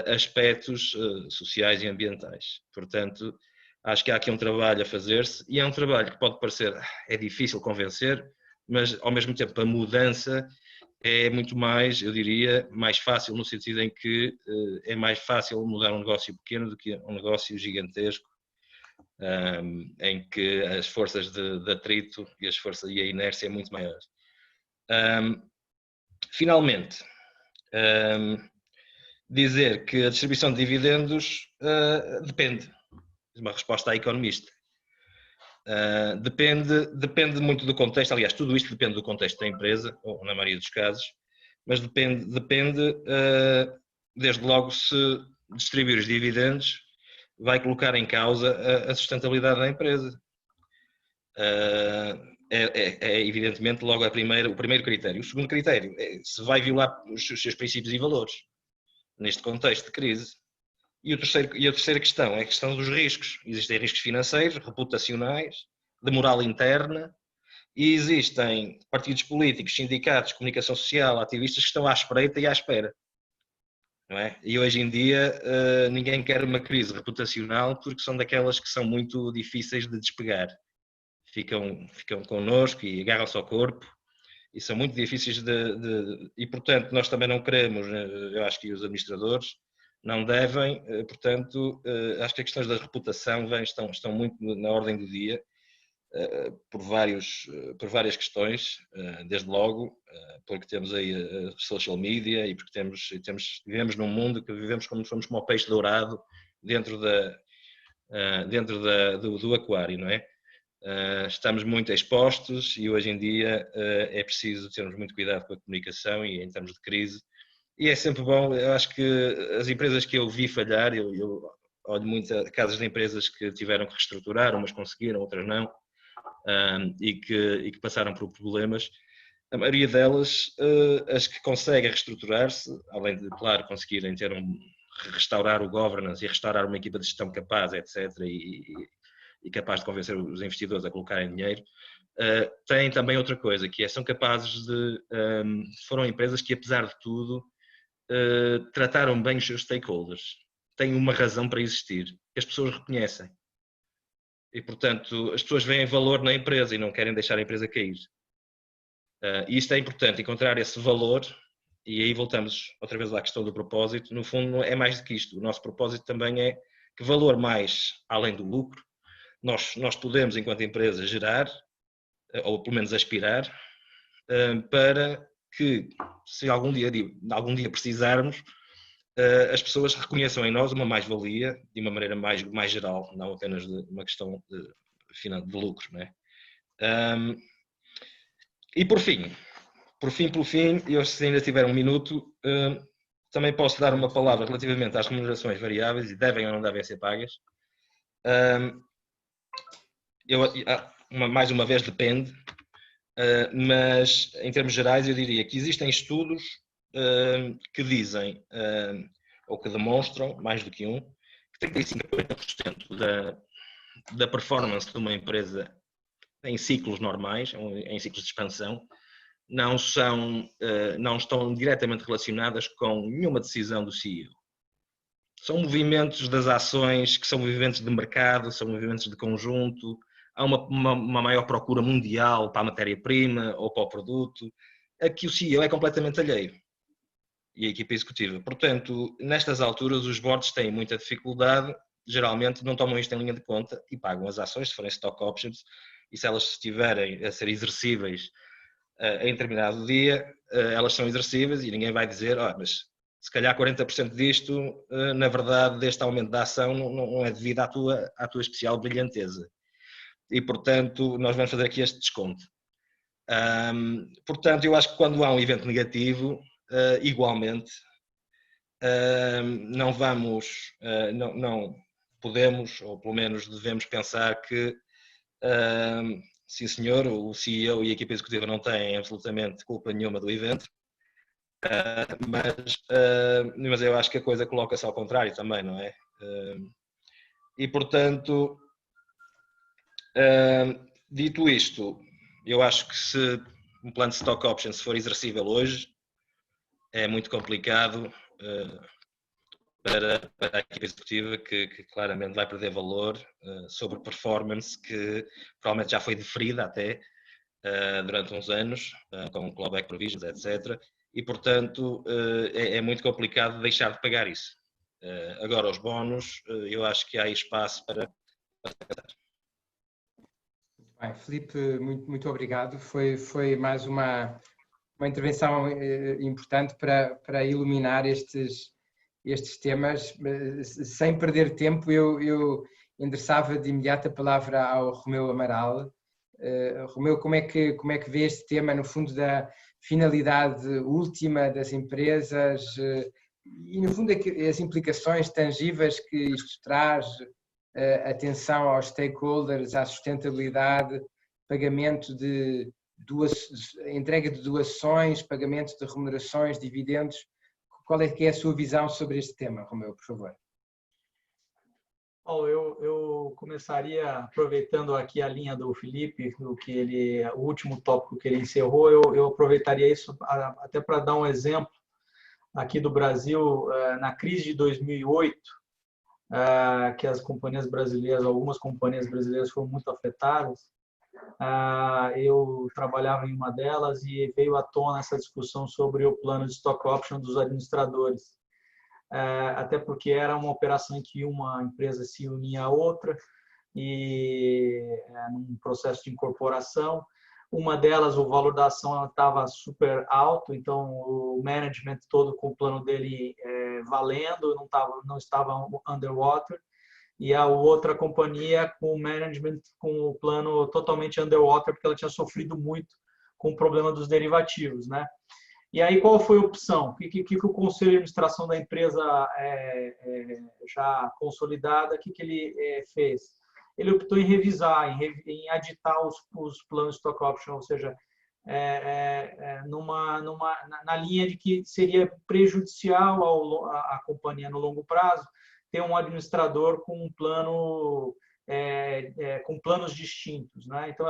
aspectos sociais e ambientais. Portanto, acho que há aqui um trabalho a fazer-se e é um trabalho que pode parecer difícil convencer, mas ao mesmo tempo a mudança é muito mais, eu diria, mais fácil no sentido em que é mais fácil mudar um negócio pequeno do que um negócio gigantesco, em que as forças de atrito e a inércia é muito maiores. Finalmente, dizer que a distribuição de dividendos depende, uma resposta à economista. Depende muito do contexto, aliás, tudo isto depende do contexto da empresa, ou na maioria dos casos, mas depende desde logo, se distribuir os dividendos vai colocar em causa a sustentabilidade da empresa. É evidentemente logo o primeiro critério. O segundo critério é se vai violar os seus princípios e valores neste contexto de crise. E a terceira questão é a questão dos riscos. Existem riscos financeiros, reputacionais, de moral interna, e existem partidos políticos, sindicatos, comunicação social, ativistas que estão à espreita e à espera. Não é? E hoje em dia ninguém quer uma crise reputacional porque são daquelas que são muito difíceis de despegar. Ficam connosco e agarram-se ao corpo e são muito difíceis e portanto nós também não queremos, eu acho que os administradores não devem, portanto acho que as questões da reputação estão muito na ordem do dia por várias questões, desde logo porque temos aí a social media e porque vivemos num mundo que vivemos como somos como o peixe dourado dentro do aquário, não é? Estamos muito expostos e hoje em dia é preciso termos muito cuidado com a comunicação e em termos de crise. E é sempre bom, eu acho que as empresas que eu vi falhar, eu olho muito a casos de empresas que tiveram que reestruturar, umas conseguiram, outras não, e que passaram por problemas. A maioria delas, as que conseguem reestruturar-se, além de, claro, conseguirem restaurar o governance e restaurar uma equipa de gestão capaz, etc., e capaz de convencer os investidores a colocarem dinheiro, têm também outra coisa, que são capazes foram empresas que, apesar de tudo, trataram bem os seus stakeholders. Têm uma razão para existir, que as pessoas reconhecem. E, portanto, as pessoas veem valor na empresa e não querem deixar a empresa cair. E isto é importante, encontrar esse valor, e aí voltamos outra vez à questão do propósito. No fundo, é mais do que isto. O nosso propósito também é que valor mais além do lucro nós podemos, enquanto empresa, gerar, ou pelo menos aspirar, para que, se algum dia precisarmos, as pessoas reconheçam em nós uma mais-valia de uma maneira mais geral, não apenas de uma questão de lucro, não é? E por fim, eu se ainda tiver um minuto, também posso dar uma palavra relativamente às remunerações variáveis e devem ou não devem ser pagas. Mais uma vez depende, mas em termos gerais eu diria que existem estudos que dizem, ou que demonstram, mais do que um, que 35 a 40% da performance de uma empresa em ciclos normais, em ciclos de expansão, não estão diretamente relacionadas com nenhuma decisão do CEO. São movimentos das ações, que são movimentos de mercado, são movimentos de conjunto, há uma maior procura mundial para a matéria-prima ou para o produto, a que o CEO é completamente alheio, e a equipa executiva. Portanto, nestas alturas, os boards têm muita dificuldade, geralmente não tomam isto em linha de conta e pagam as ações, se forem stock options, e se elas estiverem a ser exercíveis em determinado dia, elas são exercíveis e ninguém vai dizer, mas se calhar 40% disto, na verdade, deste aumento da ação não é devido à tua especial brilhanteza. E, portanto, nós vamos fazer aqui este desconto. Portanto, eu acho que quando há um evento negativo, igualmente, não podemos, ou pelo menos devemos pensar que, sim senhor, o CEO e a equipa executiva não têm absolutamente culpa nenhuma do evento, mas eu acho que a coisa coloca-se ao contrário também, não é? E, portanto, dito isto, eu acho que se um plano de stock options for exercível hoje, é muito complicado para a equipe executiva que claramente vai perder valor sobre performance que provavelmente já foi deferida até durante uns anos, com clawback provisions, etc. E, portanto, é muito complicado deixar de pagar isso. Agora, os bónus, eu acho que há espaço para... Bem, Filipe, muito obrigado. Foi mais uma intervenção importante para iluminar estes temas. Sem perder tempo, eu endereçava de imediato a palavra ao Romeu Amaral. Romeu, como é que vê este tema, no fundo, da finalidade última das empresas e, no fundo, as implicações tangíveis que isto traz, atenção aos stakeholders, à sustentabilidade, pagamento entrega de doações, pagamento de remunerações, dividendos. Qual é que é a sua visão sobre este tema, Romeu, por favor? Bom, eu começaria aproveitando aqui a linha do Filipe, o último tópico que ele encerrou, eu aproveitaria isso até para dar um exemplo aqui do Brasil, na crise de 2008, que as companhias brasileiras, algumas companhias brasileiras foram muito afetadas. Eu trabalhava em uma delas e veio à tona essa discussão sobre o plano de stock option dos administradores. Até porque era uma operação em que uma empresa se unia à outra e num processo de incorporação. Uma delas, o valor da ação estava super alto, então o management todo com o plano dele valendo, não estava underwater. E a outra companhia com o management com o plano totalmente underwater, porque ela tinha sofrido muito com o problema dos derivativos, né? E aí, qual foi a opção? O que o Conselho de Administração da empresa já consolidada, o que ele fez? Ele optou em revisar, em aditar os planos de stock option, ou seja, na linha de que seria prejudicial à companhia no longo prazo ter um administrador com um plano com planos distintos, né? Então,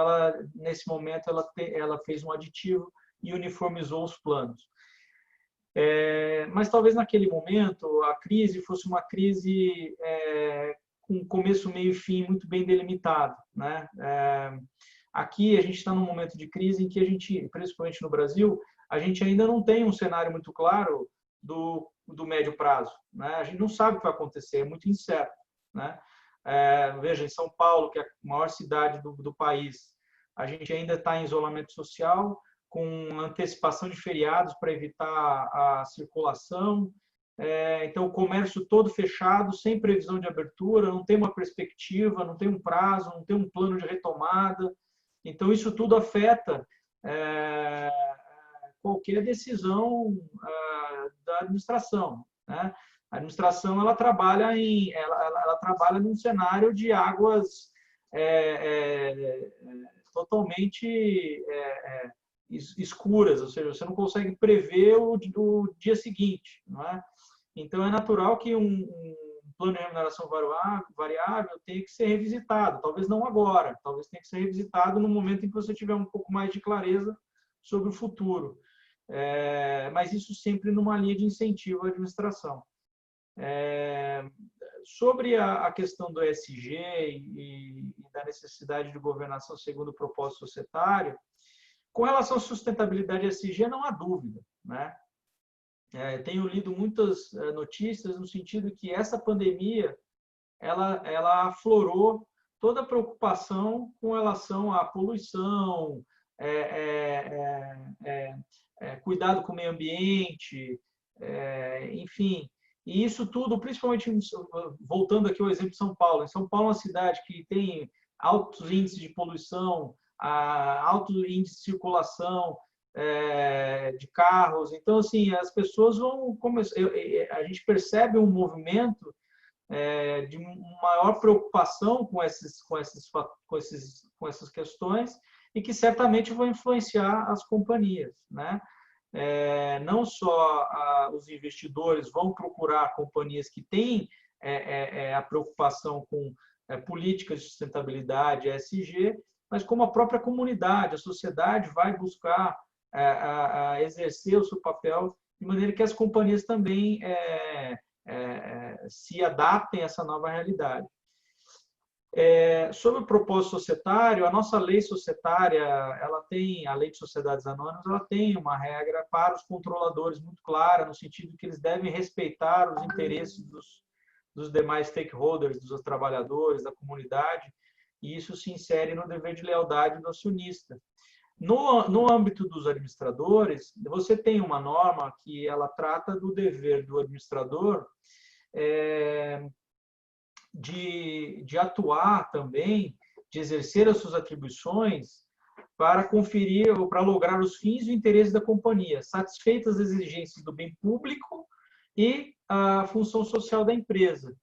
nesse momento, ela fez um aditivo e uniformizou os planos. Mas talvez naquele momento a crise fosse uma crise com começo, meio e fim muito bem delimitado, né? Aqui a gente está num momento de crise em que a gente, principalmente no Brasil, a gente ainda não tem um cenário muito claro do médio prazo, né? A gente não sabe o que vai acontecer, é muito incerto, né? Veja, em São Paulo, que é a maior cidade do país, a gente ainda está em isolamento social, com antecipação de feriados para evitar a circulação. Então, o comércio todo fechado, sem previsão de abertura, não tem uma perspectiva, não tem um prazo, não tem um plano de retomada. Então, isso tudo afeta qualquer decisão da administração, né? A administração ela trabalha num cenário de águas totalmente escuras, ou seja, você não consegue prever o dia seguinte, não é? Então, é natural que um plano de remuneração variável tenha que ser revisitado, talvez não agora, talvez tenha que ser revisitado no momento em que você tiver um pouco mais de clareza sobre o futuro. Mas isso sempre numa linha de incentivo à administração. Sobre a questão do ESG e da necessidade de governação segundo o propósito societário, com relação à sustentabilidade ESG, não há dúvida, né? Tenho lido muitas notícias no sentido que essa pandemia ela aflorou toda a preocupação com relação à poluição, cuidado com o meio ambiente, enfim. E isso tudo, principalmente voltando aqui ao exemplo de São Paulo. Em São Paulo é uma cidade que tem altos índices de poluição, alto índice de circulação de carros. Então, assim, as pessoas vão começar. A gente percebe um movimento de maior preocupação com essas questões e que certamente vão influenciar as companhias, né? Não só os investidores vão procurar companhias que têm a preocupação com políticas de sustentabilidade, ESG, mas como a própria comunidade, a sociedade vai buscar exercer o seu papel de maneira que as companhias também se adaptem a essa nova realidade. Sobre o propósito societário, a nossa lei societária, a lei de sociedades anônimas, ela tem uma regra para os controladores muito clara, no sentido que eles devem respeitar os interesses dos demais stakeholders, dos trabalhadores, da comunidade, e isso se insere no dever de lealdade do acionista. No âmbito dos administradores, você tem uma norma que ela trata do dever do administrador de atuar também, de exercer as suas atribuições para conferir ou para lograr os fins e o interesse da companhia, satisfeitas as exigências do bem público e a função social da empresa.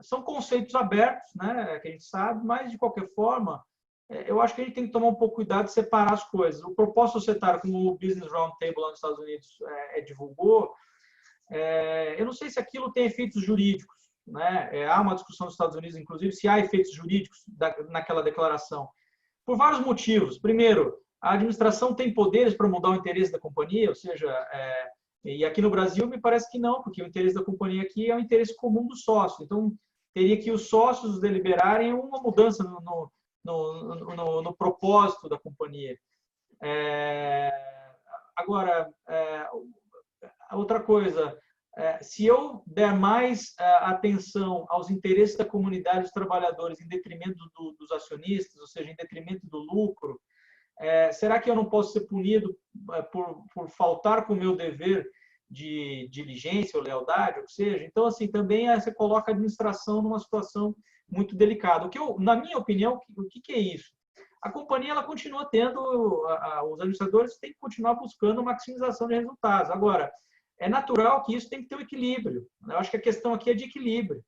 São conceitos abertos, né, que a gente sabe, mas, de qualquer forma, eu acho que a gente tem que tomar um pouco cuidado de separar as coisas. O propósito societário, como o Business Roundtable lá nos Estados Unidos divulgou, eu não sei se aquilo tem efeitos jurídicos, né? Há uma discussão nos Estados Unidos, inclusive, se há efeitos jurídicos naquela declaração, por vários motivos. Primeiro, a administração tem poderes para mudar o interesse da companhia, ou seja, e aqui no Brasil me parece que não, porque o interesse da companhia aqui é o interesse comum do sócio. Então, teria que os sócios deliberarem uma mudança no propósito da companhia. Agora, outra coisa, se eu der mais atenção aos interesses da comunidade dos trabalhadores em detrimento dos acionistas, ou seja, em detrimento do lucro, será que eu não posso ser punido por faltar com o meu dever de diligência ou lealdade, ou seja? Então, assim, também você coloca a administração numa situação muito delicada. Na minha opinião, o que é isso? A companhia ela continua tendo, os administradores têm que continuar buscando maximização de resultados. Agora, é natural que isso tem que ter um equilíbrio. Eu acho que a questão aqui é de equilíbrio.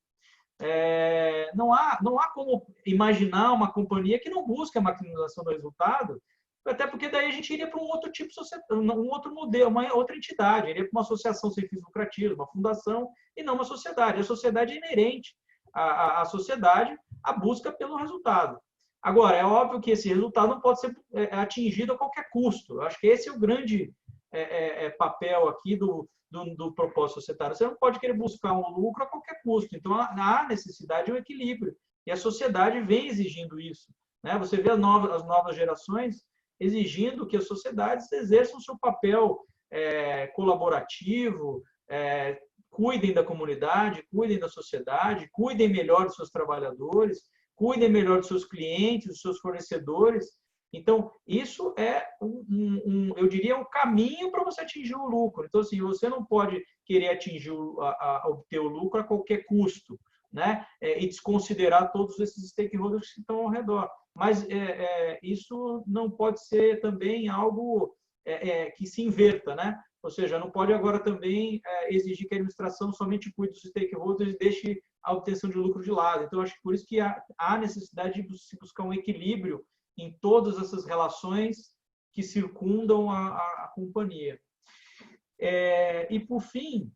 Não há como imaginar uma companhia que não busca a maximização do resultado, até porque daí a gente iria para um outro tipo de um outro modelo, uma outra entidade, iria para uma associação sem fins lucrativos, uma fundação, e não uma sociedade. A sociedade é inerente à sociedade, a busca pelo resultado. Agora, é óbvio que esse resultado não pode ser atingido a qualquer custo. Eu acho que esse é o grande papel aqui do propósito societário. Você não pode querer buscar um lucro a qualquer custo. Então, há necessidade de um equilíbrio. E a sociedade vem exigindo isso, né? Você vê as novas gerações exigindo que as sociedades exerçam seu papel colaborativo, cuidem da comunidade, cuidem da sociedade, cuidem melhor dos seus trabalhadores, cuidem melhor dos seus clientes, dos seus fornecedores. Então, isso é, eu diria, um caminho para você atingir o lucro. Então, assim, você não pode querer obter o lucro a qualquer custo, né? E desconsiderar todos esses stakeholders que estão ao redor. Mas isso não pode ser também algo que se inverta, né? Ou seja, não pode agora também exigir que a administração somente cuide dos stakeholders e deixe a obtenção de lucro de lado. Então, acho que por isso que há necessidade de se buscar um equilíbrio em todas essas relações que circundam a companhia. E, por fim,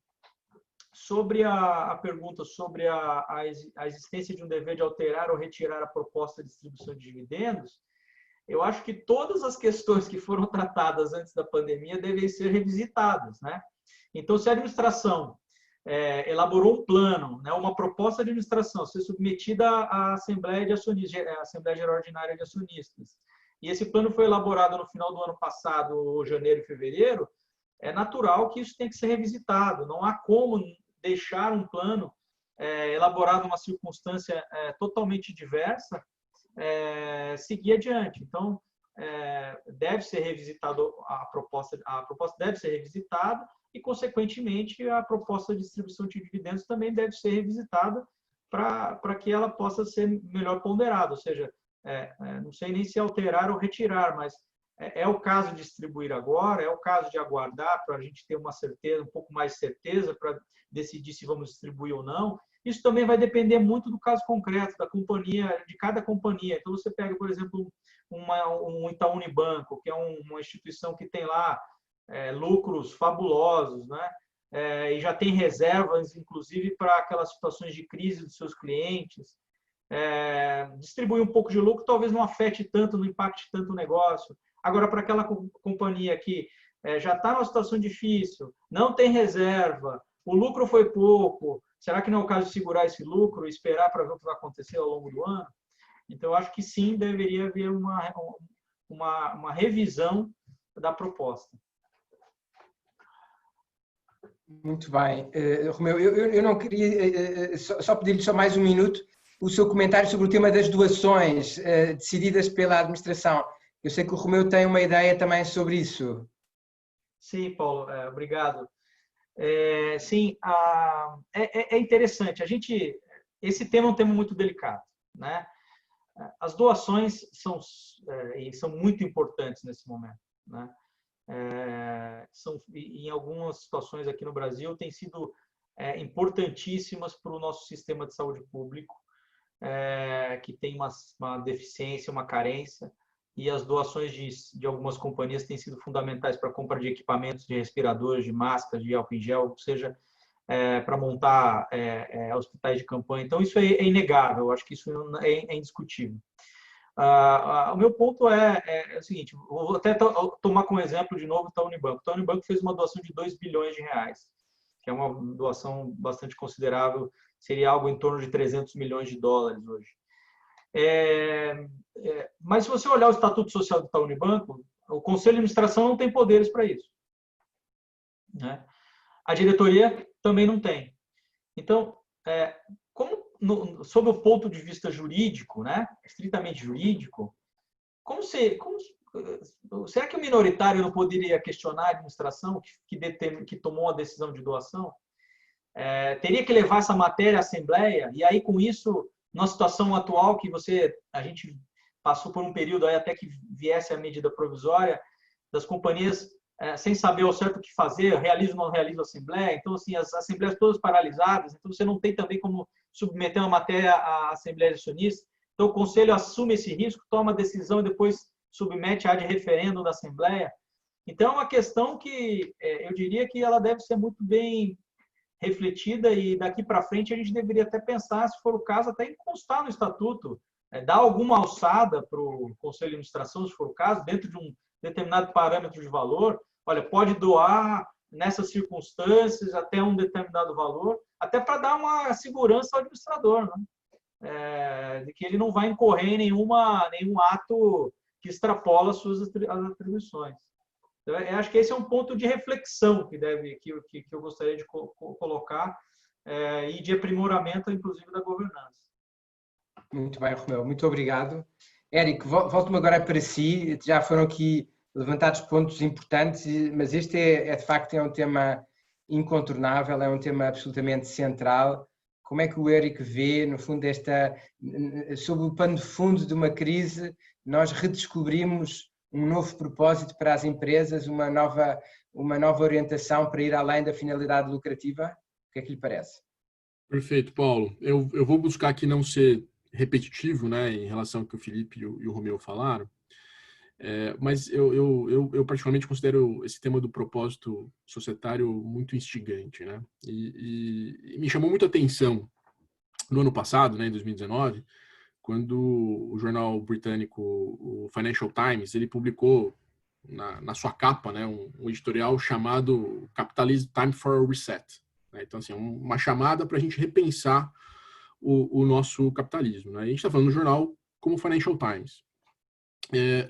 sobre a pergunta sobre a existência de um dever de alterar ou retirar a proposta de distribuição de dividendos, eu acho que todas as questões que foram tratadas antes da pandemia devem ser revisitadas, né? Então, se a administração elaborou um plano, né, uma proposta de administração, ser submetida à Assembleia de Acionistas, à Assembleia Geral Ordinária de Acionistas, e esse plano foi elaborado no final do ano passado, janeiro e fevereiro, é natural que isso tem que ser revisitado. Não há como deixar um plano elaborado numa circunstância totalmente diversa seguir adiante. Então, deve ser revisitado a proposta deve ser revisitada e, consequentemente, a proposta de distribuição de dividendos também deve ser revisitada para que ela possa ser melhor ponderada. Ou seja, não sei nem se alterar ou retirar, mas é o caso de distribuir agora, é o caso de aguardar para a gente ter uma certeza, um pouco mais de certeza para decidir se vamos distribuir ou não. Isso também vai depender muito do caso concreto, da companhia, de cada companhia. Então, você pega, por exemplo, um Itaú Unibanco, que é uma instituição que tem lá lucros fabulosos, né? E já tem reservas, inclusive, para aquelas situações de crise dos seus clientes. Distribuir um pouco de lucro talvez não afete tanto, não impacte tanto o negócio. Agora, para aquela companhia que já está numa situação difícil, não tem reserva, o lucro foi pouco, será que não é o caso de segurar esse lucro e esperar para ver o que vai acontecer ao longo do ano? Então, eu acho que sim, deveria haver uma revisão da proposta. Muito bem. Romeu, eu não queria só pedir-lhe só mais um minuto o seu comentário sobre o tema das doações decididas pela administração. Eu sei que o Romeu tem uma ideia também sobre isso. Sim, Paulo, obrigado. Sim, é interessante. Esse tema é um tema muito delicado, né? As doações são muito importantes nesse momento, né? Em algumas situações aqui no Brasil, têm sido importantíssimas para o nosso sistema de saúde público, que tem uma deficiência, uma carência, e as doações de algumas companhias têm sido fundamentais para a compra de equipamentos, de respiradores, de máscaras, de álcool em gel, ou seja, para montar hospitais de campanha. Então, isso é inegável, eu acho que isso é indiscutível. O meu ponto é o seguinte, vou até tomar como exemplo de novo o Itaú Unibanco. O Itaú Unibanco fez uma doação de 2 bilhões de reais, que é uma doação bastante considerável, seria algo em torno de 300 milhões de dólares hoje. Mas se você olhar o Estatuto Social do Itaú Unibanco, o Conselho de Administração não tem poderes para isso, né? A diretoria também não tem. Então, sob o ponto de vista jurídico, né, estritamente jurídico, será que o minoritário não poderia questionar a administração que tomou a decisão de doação? Teria que levar essa matéria à Assembleia, e aí, com isso, na situação atual que a gente passou por um período aí até que viesse a medida provisória das companhias sem saber ao certo o que fazer, realiza ou não realiza a Assembleia, então, assim, as Assembleias todas paralisadas, então você não tem também como submeter uma matéria à Assembleia de Acionistas, então o Conselho assume esse risco, toma a decisão e depois submete a de referendo da Assembleia. Então, é uma questão que eu diria que ela deve ser muito bem refletida e daqui para frente a gente deveria até pensar, se for o caso, até em constar no Estatuto, dar alguma alçada para o Conselho de Administração, se for o caso, dentro de um determinado parâmetro de valor. Olha, pode doar nessas circunstâncias até um determinado valor, até para dar uma segurança ao administrador, né? De que ele não vai incorrer em nenhum ato que extrapola as suas atribuições. Então, eu acho que esse é um ponto de reflexão que eu gostaria de colocar e de aprimoramento, inclusive, da governança. Muito bem, Romeu. Muito obrigado. Érico, volto-me agora para si. Já foram aqui levantados pontos importantes, mas este de facto é um tema incontornável, é um tema absolutamente central. Como é que o Érico vê, no fundo, sob o pano de fundo de uma crise, nós redescobrimos um novo propósito para as empresas, uma nova orientação para ir além da finalidade lucrativa? O que é que lhe parece? Perfeito, Paulo. Eu vou buscar aqui não ser repetitivo, né, em relação ao que o Felipe e o Romeu falaram. Mas eu particularmente considero esse tema do propósito societário muito instigante, né? E me chamou muito a atenção no ano passado, né, em 2019, quando o jornal britânico, o Financial Times, ele publicou na sua capa, né, um editorial chamado Capitalism Time for a Reset. Né? Então, assim, uma chamada para a gente repensar o nosso capitalismo. Né? A gente está falando no jornal como o Financial Times,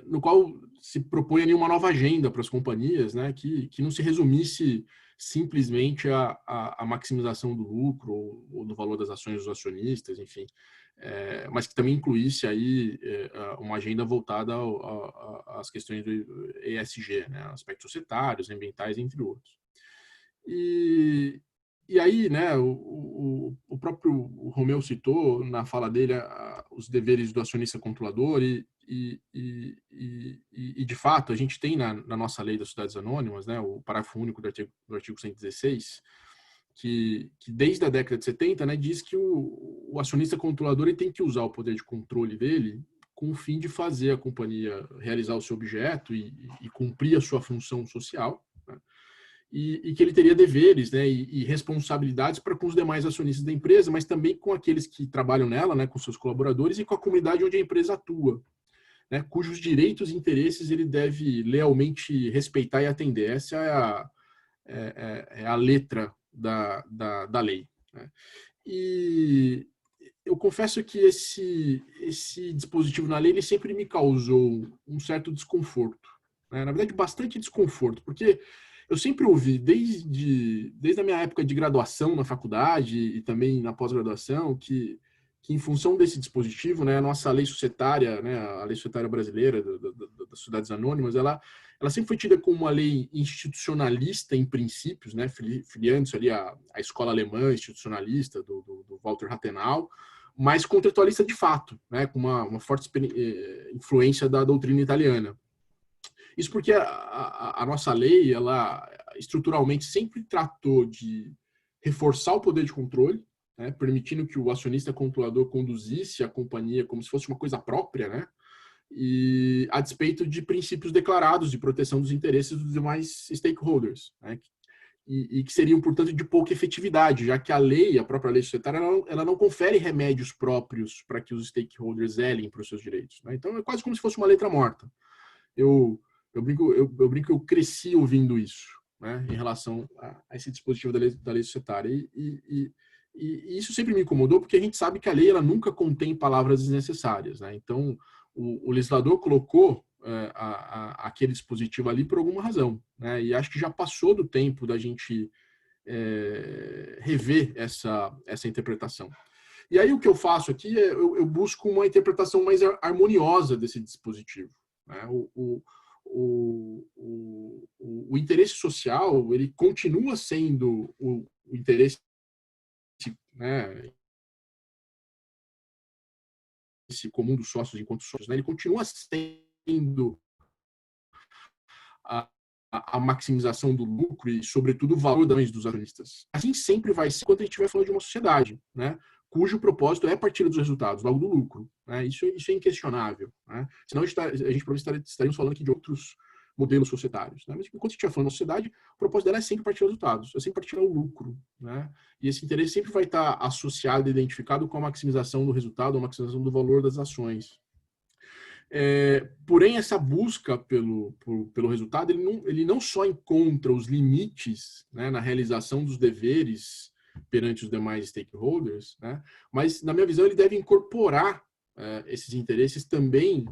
no qual se propõe ali uma nova agenda para as companhias, né, que não se resumisse simplesmente a maximização do lucro ou do valor das ações dos acionistas, enfim, mas que também incluísse aí uma agenda voltada às questões do ESG, né, aspectos societários, ambientais, entre outros. E aí, né, o próprio Romeu citou na fala dele os deveres do acionista controlador e de fato, a gente tem na nossa lei das sociedades anônimas, né, o parágrafo único do artigo 116, que desde a década de 70, né, diz que o acionista controlador ele tem que usar o poder de controle dele com o fim de fazer a companhia realizar o seu objeto e cumprir a sua função social, né, e que ele teria deveres, né, e responsabilidades para com os demais acionistas da empresa, mas também com aqueles que trabalham nela, né, com seus colaboradores e com a comunidade onde a empresa atua, né, cujos direitos e interesses ele deve lealmente respeitar e atender. Essa é a letra da lei. Né? E eu confesso que esse dispositivo na lei ele sempre me causou um certo desconforto. Né? Na verdade, bastante desconforto, porque eu sempre ouvi, desde a minha época de graduação na faculdade e também na pós-graduação, que em função desse dispositivo, né, a nossa lei societária, né, a lei societária brasileira das sociedades anônimas, ela sempre foi tida como uma lei institucionalista em princípios, né, filiando-se ali à escola alemã institucionalista do Walter Rathenau, mas contratualista de fato, né, com uma forte influência da doutrina italiana. Isso porque a nossa lei, ela estruturalmente sempre tratou de reforçar o poder de controle, né, permitindo que o acionista controlador conduzisse a companhia como se fosse uma coisa própria, né, e a despeito de princípios declarados de proteção dos interesses dos demais stakeholders, né, e que seriam, portanto, de pouca efetividade, já que a própria lei societária, ela não confere remédios próprios para que os stakeholders zelem para os seus direitos. Né? Então, é quase como se fosse uma letra morta. Eu brinco que eu cresci ouvindo isso, né, em relação a esse dispositivo da lei societária. E isso sempre me incomodou, porque a gente sabe que a lei ela nunca contém palavras desnecessárias. Né? Então, o legislador colocou aquele dispositivo ali por alguma razão. Né? E acho que já passou do tempo da gente rever essa interpretação. E aí o que eu faço aqui eu busco uma interpretação mais harmoniosa desse dispositivo. Né? O interesse social ele continua sendo o interesse, né, esse comum dos sócios enquanto sócios, né, ele continua sendo a maximização do lucro e, sobretudo, o valor dos acionistas. Assim sempre vai ser quando a gente estiver falando de uma sociedade, né, cujo propósito é a partir dos resultados, logo do lucro. Né, isso é inquestionável. Né, senão a gente provavelmente estaríamos falando aqui de outros modelos societários. Né? Mas enquanto a gente estiver falando da sociedade, o propósito dela é sempre partir dos resultados, é sempre partir do lucro. Né? E esse interesse sempre vai estar associado e identificado com a maximização do resultado, a maximização do valor das ações. Porém, essa busca pelo resultado, ele não só encontra os limites, né, na realização dos deveres perante os demais stakeholders, né, mas, na minha visão, ele deve incorporar esses interesses também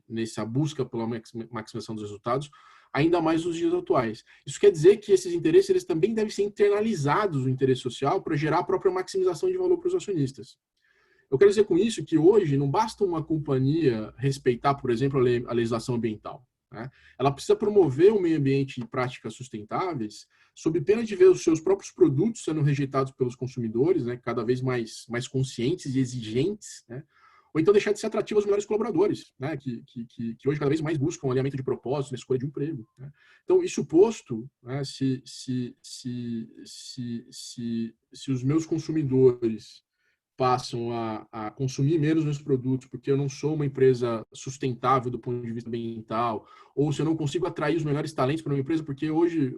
nessa busca pela maximização dos resultados, ainda mais nos dias atuais. Isso quer dizer que esses interesses eles também devem ser internalizados no interesse social para gerar a própria maximização de valor para os acionistas. Eu quero dizer com isso que hoje não basta uma companhia respeitar, por exemplo, a legislação ambiental. Né? Ela precisa promover o meio ambiente e práticas sustentáveis sob pena de ver os seus próprios produtos sendo rejeitados pelos consumidores, né? Cada vez mais conscientes e exigentes, né? Ou então deixar de ser atrativo aos melhores colaboradores, né? que hoje cada vez mais buscam alinhamento de propósito na escolha de um emprego. Né? Então, isso posto, né? se os meus consumidores passam a consumir menos meus produtos porque eu não sou uma empresa sustentável do ponto de vista ambiental, ou se eu não consigo atrair os melhores talentos para uma empresa, porque hoje,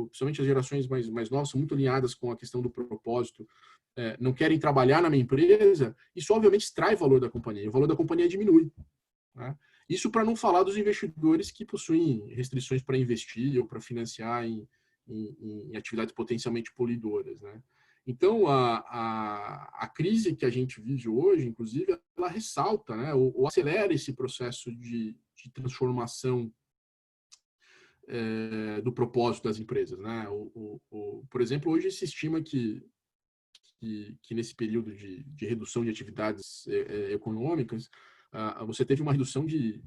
principalmente as gerações mais novas, são muito alinhadas com a questão do propósito, não querem trabalhar na minha empresa, isso obviamente extrai valor da companhia, o valor da companhia diminui, né? Isso para não falar dos investidores que possuem restrições para investir ou para financiar em atividades potencialmente poluidoras, né? Então, a crise que a gente vive hoje, inclusive, ela ressalta, né, ou acelera esse processo de transformação do propósito das empresas, né? Por exemplo, hoje se estima que nesse período de redução de atividades econômicas, você teve uma redução de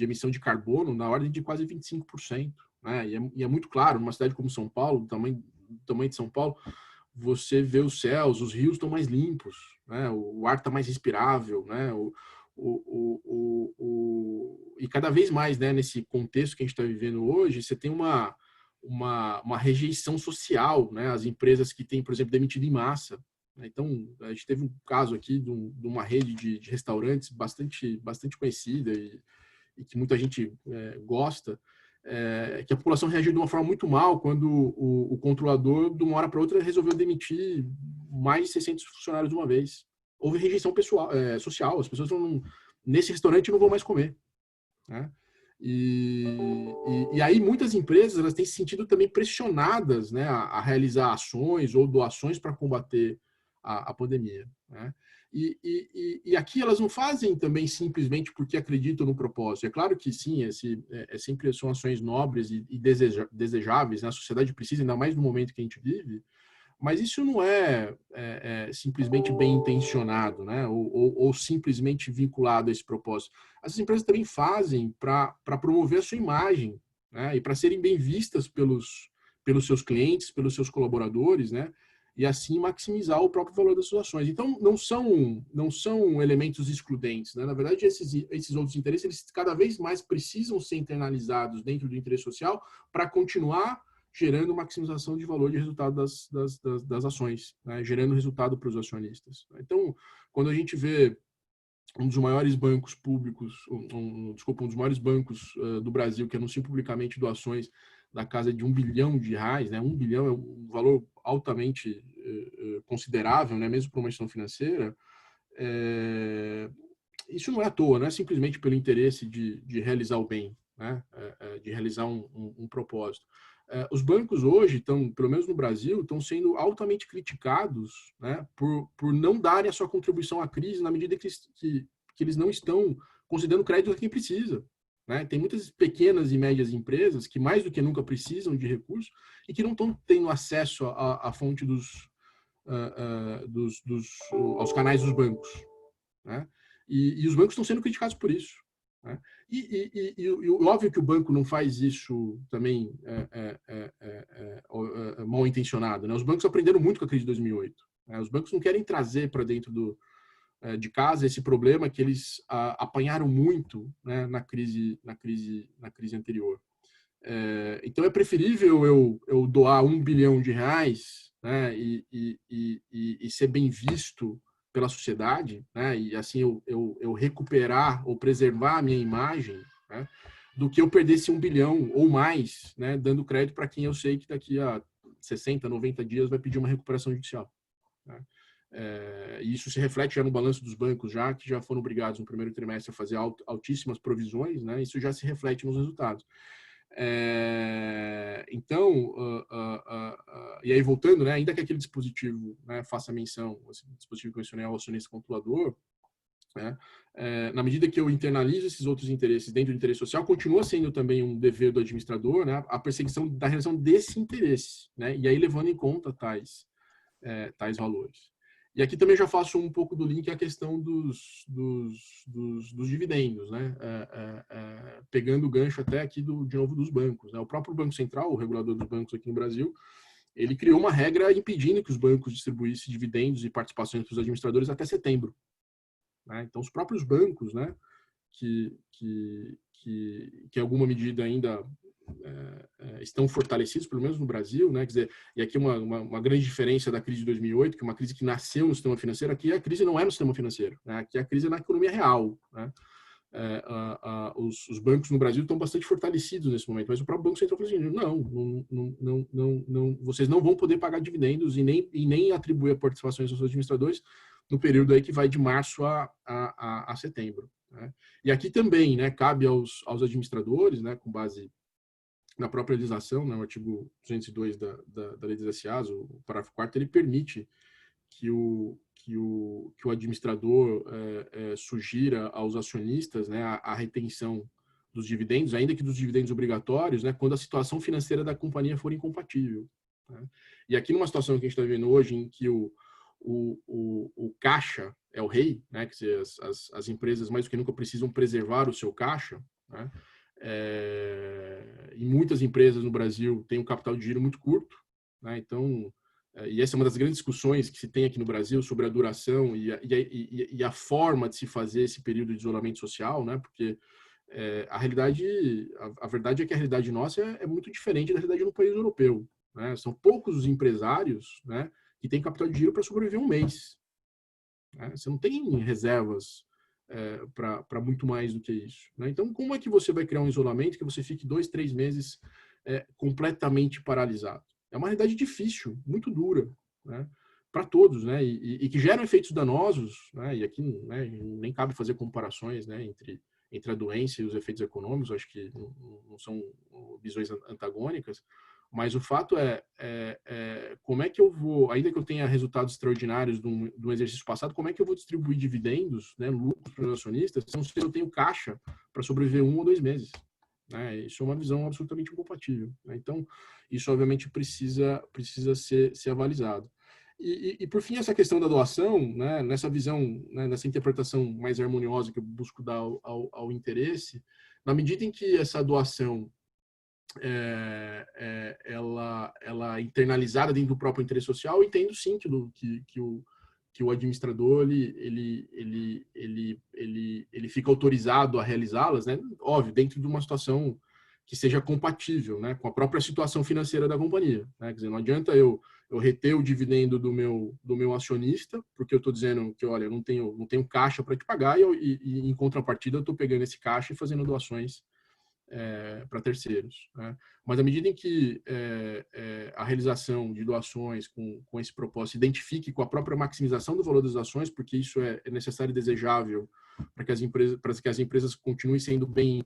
emissão de carbono na ordem de quase 25%, né? E é muito claro, numa cidade como São Paulo, do tamanho de São Paulo, você vê os céus, os rios estão mais limpos, né? O ar está mais respirável, né? E cada vez mais, né, nesse contexto que a gente está vivendo hoje, você tem uma rejeição social, né? As empresas que têm, por exemplo, demitido em massa. Então, a gente teve um caso aqui de uma rede de restaurantes bastante conhecida e que muita gente gosta, que a população reagiu de uma forma muito mal quando o controlador, de uma hora para outra, resolveu demitir mais de 600 funcionários de uma vez. Houve rejeição social, as pessoas falaram, nesse restaurante eu não vou mais comer, né? E aí muitas empresas elas têm se sentido também pressionadas, né, a realizar ações ou doações para combater a pandemia, né? E aqui elas não fazem também simplesmente porque acreditam no propósito. É claro que sim, sempre são ações nobres e desejáveis, né? A sociedade precisa, ainda mais no momento que a gente vive, mas isso não é simplesmente bem intencionado, né? Ou simplesmente vinculado a esse propósito. Essas empresas também fazem para promover a sua imagem, né? E para serem bem vistas pelos seus clientes, pelos seus colaboradores, né? E assim maximizar o próprio valor das suas ações. Então, não são elementos excludentes, né? Na verdade, esses outros interesses, eles cada vez mais precisam ser internalizados dentro do interesse social para continuar gerando maximização de valor de resultado das ações, né? Gerando resultado para os acionistas. Então, quando a gente vê um dos maiores bancos públicos, um dos maiores bancos do Brasil que anunciam publicamente doações da casa de R$1 bilhão, né? 1 bilhão é um valor altamente considerável, né? Mesmo para uma instituição financeira. Isso não é à toa, não é simplesmente pelo interesse de realizar o bem, né? De realizar um propósito. Os bancos hoje estão, pelo menos no Brasil, estão sendo altamente criticados, né, por não darem a sua contribuição à crise na medida que eles não estão concedendo crédito a quem precisa, né? Tem muitas pequenas e médias empresas que mais do que nunca precisam de recursos e que não estão tendo acesso à fonte aos canais dos bancos, né? E os bancos estão sendo criticados por isso, né? E óbvio que o banco não faz isso também mal intencionado, né? Os bancos aprenderam muito com a crise de 2008, né? Os bancos não querem trazer para dentro de casa esse problema que eles apanharam muito, né, na crise anterior. Então é preferível eu doar R$1 bilhão, né, e ser bem visto pela sociedade, né, e assim eu recuperar ou preservar a minha imagem, né, do que eu perder esse 1 bilhão ou mais, né, dando crédito para quem eu sei que daqui a 60, 90 dias vai pedir uma recuperação judicial, né? E isso se reflete já no balanço dos bancos, que já foram obrigados no primeiro trimestre a fazer altíssimas provisões, né? Isso já se reflete nos resultados. Então, e aí voltando, né, ainda que aquele dispositivo, né, faça menção, esse dispositivo que eu mencionei ao acionista controlador, né, na medida que eu internalizo esses outros interesses dentro do interesse social, continua sendo também um dever do administrador, né, a perseguição da realização desse interesse, né, e aí levando em conta tais valores. E aqui também já faço um pouco do link à questão dos dividendos, né? Pegando o gancho até aqui de novo dos bancos, né? O próprio Banco Central, o regulador dos bancos aqui no Brasil, ele criou uma regra impedindo que os bancos distribuíssem dividendos e participações para os administradores até setembro, né? Então, os próprios bancos, né, que em alguma medida ainda estão fortalecidos, pelo menos no Brasil, né? Quer dizer, e aqui uma grande diferença da crise de 2008, que é uma crise que nasceu no sistema financeiro. Aqui a crise não é no sistema financeiro, né? Aqui a crise é na economia real, né? Os bancos no Brasil estão bastante fortalecidos nesse momento, mas o próprio Banco Central falou assim, não, vocês não vão poder pagar dividendos e nem atribuir a participações aos administradores no período aí que vai de março a setembro, né? E aqui também, né, cabe aos administradores, né, com base na própria legislação, né, o artigo 202 da Lei das SAs, o parágrafo 4º, ele permite que o administrador sugira aos acionistas, né, a retenção dos dividendos, ainda que dos dividendos obrigatórios, né, quando a situação financeira da companhia for incompatível, né? E aqui numa situação que a gente está vivendo hoje, em que o caixa é o rei, né, quer dizer, as empresas mais do que nunca precisam preservar o seu caixa, né? E muitas empresas no Brasil têm um capital de giro muito curto, né? Então, e essa é uma das grandes discussões que se tem aqui no Brasil sobre a duração e a forma de se fazer esse período de isolamento social, né? Porque a verdade é que a realidade nossa é muito diferente da realidade no país europeu, né? São poucos os empresários, né, que têm capital de giro para sobreviver um mês, né? Você não tem reservas para muito mais do que isso, né? Então, como é que você vai criar um isolamento que você fique 2, 3 meses completamente paralisado? É uma realidade difícil, muito dura, né, para todos, né, e que geram efeitos danosos, né, e aqui, né, nem cabe fazer comparações, né, entre a doença e os efeitos econômicos. Acho que não são visões antagônicas, mas o fato como é que eu vou, ainda que eu tenha resultados extraordinários de um exercício passado, como é que eu vou distribuir dividendos, né, lucros para os acionistas, se eu tenho caixa para sobreviver 1 ou 2 meses? Né? Isso é uma visão absolutamente incompatível, né? Então, isso obviamente precisa ser avalizado. E por fim, essa questão da doação, né, nessa visão, né, nessa interpretação mais harmoniosa que eu busco dar ao interesse, na medida em que essa doação ela é internalizada dentro do próprio interesse social, eu entendo sim que o administrador ele fica autorizado a realizá-las, né? Óbvio, dentro de uma situação que seja compatível, né, com a própria situação financeira da companhia, né? Quer dizer, não adianta eu reter o dividendo do meu acionista, porque eu estou dizendo que, olha, eu não tenho caixa para te pagar, e em contrapartida eu estou pegando esse caixa e fazendo doações para terceiros, né? Mas à medida em que a realização de doações com esse propósito identifique com a própria maximização do valor das ações, porque isso é necessário e desejável para que as empresas continuem sendo bem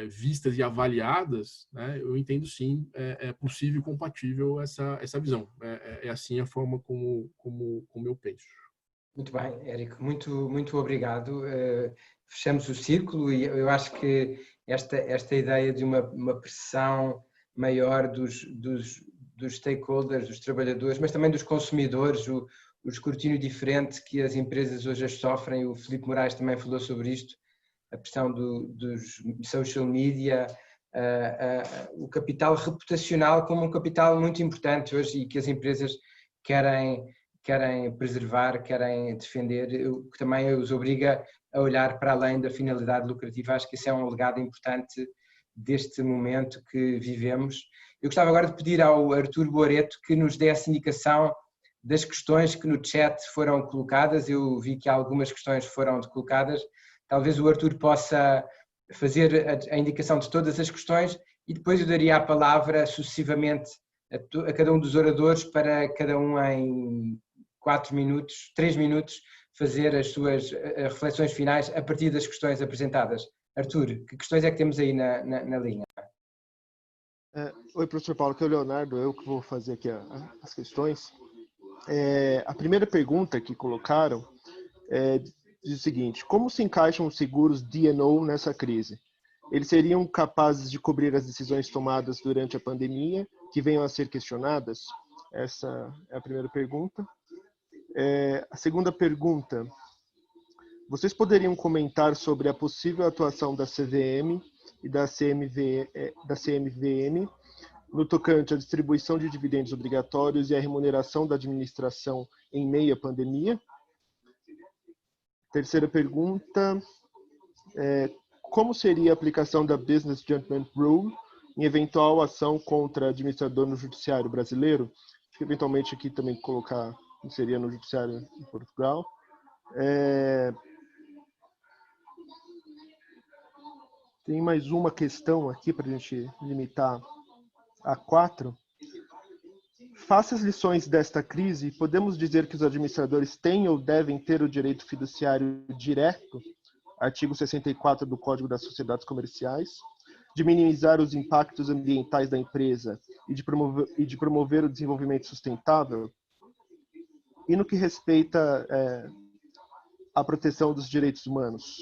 vistas e avaliadas, né? Eu entendo sim, é possível e compatível essa visão. É assim a forma como eu penso. Muito bem, Érico, muito obrigado. Fechamos o círculo e eu acho que esta ideia de uma pressão maior dos stakeholders, dos trabalhadores, mas também dos consumidores, o escrutínio diferente que as empresas hoje sofrem, o Filipe Moraes também falou sobre isto, a pressão dos social media, o capital reputacional como um capital muito importante hoje e que as empresas querem preservar, querem defender, o que também os obriga a olhar para além da finalidade lucrativa. Acho que esse é um legado importante deste momento que vivemos. Eu gostava agora de pedir ao Artur Boareto que nos desse indicação das questões que no chat foram colocadas. Eu vi que algumas questões foram colocadas. Talvez o Artur possa fazer a indicação de todas as questões e depois eu daria a palavra sucessivamente a cada um dos oradores para cada um em 4 minutos, 3 minutos, fazer as suas reflexões finais a partir das questões apresentadas. Artur, que questões é que temos aí na linha? Oi, professor Paulo, aqui é o Leonardo, eu que vou fazer aqui as questões. A primeira pergunta que colocaram diz o seguinte: como se encaixam os seguros D&O nessa crise? Eles seriam capazes de cobrir as decisões tomadas durante a pandemia que venham a ser questionadas? Essa é a primeira pergunta. A segunda pergunta: vocês poderiam comentar sobre a possível atuação da CVM e da CMVM no tocante à distribuição de dividendos obrigatórios e à remuneração da administração em meio à pandemia? Terceira pergunta: como seria a aplicação da Business Judgment Rule em eventual ação contra administrador no judiciário brasileiro, que eventualmente aqui também colocar, seria no judiciário em Portugal. Tem mais uma questão aqui para a gente limitar a 4. Face às lições desta crise, podemos dizer que os administradores têm ou devem ter o direito fiduciário direto, artigo 64 do Código das Sociedades Comerciais, de minimizar os impactos ambientais da empresa e de promover o desenvolvimento sustentável? E no que respeita à proteção dos direitos humanos?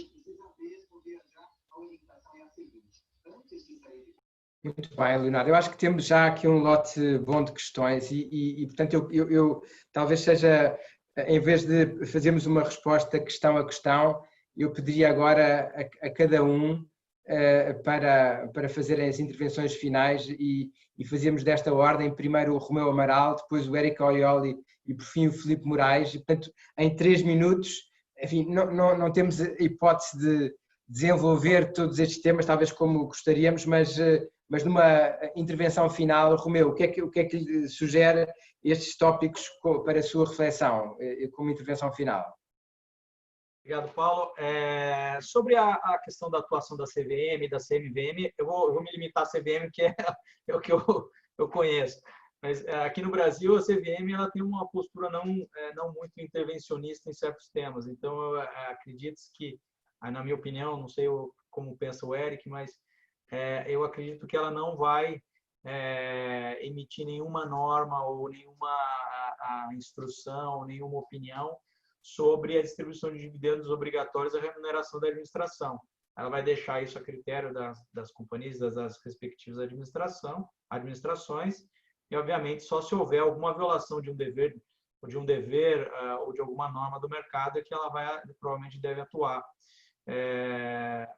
Muito bem, Leonardo. Eu acho que temos já aqui um lote bom de questões e portanto, eu talvez seja, em vez de fazermos uma resposta questão a questão, eu pediria agora a cada um para fazerem as intervenções finais e fazermos desta ordem, primeiro o Romeu Amaral, depois o Érico Oioli e por fim o Filipe Moraes, e portanto em 3 minutos, enfim, não temos a hipótese de desenvolver todos estes temas, talvez como gostaríamos, mas numa intervenção final, Romeu, o que é que lhe sugere estes tópicos para a sua reflexão, como intervenção final? Obrigado, Paulo. Sobre a questão da atuação da CVM e da CMVM, eu vou me limitar à CVM, que é o que eu conheço. Mas aqui no Brasil, a CVM ela tem uma postura não muito intervencionista em certos temas. Então, eu acredito que, na minha opinião, não sei como pensa o Eric, mas eu acredito que ela não vai emitir nenhuma norma ou nenhuma instrução, nenhuma opinião sobre a distribuição de dividendos obrigatórios à remuneração da administração. Ela vai deixar isso a critério das companhias, das respectivas administrações, e, obviamente, só se houver alguma violação de um dever ou de alguma norma do mercado é que ela provavelmente deve atuar. É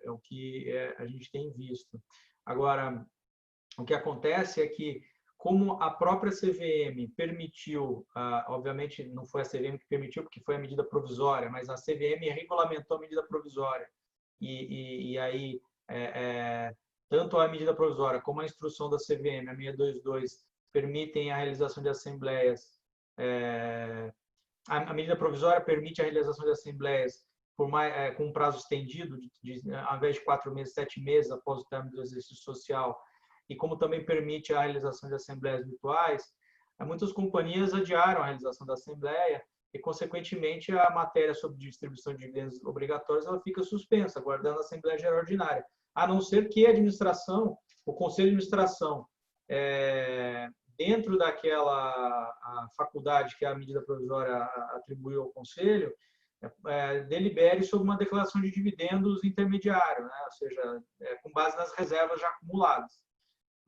o que a gente tem visto. Agora, o que acontece é que, como a própria CVM permitiu, obviamente não foi a CVM que permitiu, porque foi a medida provisória, mas a CVM regulamentou a medida provisória. E aí, tanto a medida provisória como a instrução da CVM, a 622, permitem a realização de assembleias. A medida provisória permite a realização de assembleias com um prazo estendido, ao invés de 4 meses, 7 meses após o término do exercício social, e como também permite a realização de assembleias virtuais, muitas companhias adiaram a realização da assembleia e, consequentemente, a matéria sobre distribuição de dividendos obrigatórios ela fica suspensa, aguardando a Assembleia Geral Ordinária, a não ser que a administração, o Conselho de Administração, dentro daquela faculdade que a medida provisória atribuiu ao Conselho, delibere sobre uma declaração de dividendos intermediário, né? Ou seja, com base nas reservas já acumuladas.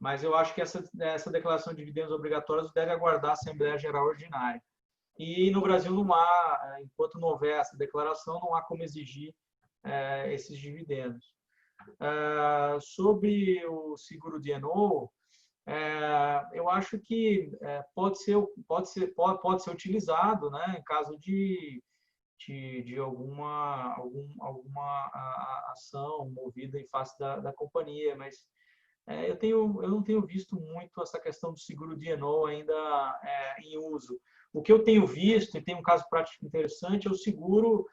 Mas eu acho que essa declaração de dividendos obrigatórios deve aguardar a Assembleia Geral Ordinária. E no Brasil não há, enquanto não houver essa declaração, não há como exigir esses dividendos. Sobre o seguro D&O, eu acho que pode ser utilizado, né, em caso de alguma ação movida em face da companhia, mas eu não tenho visto muito essa questão do seguro D&O ainda em uso. O que eu tenho visto, e tem um caso prático interessante, é o seguro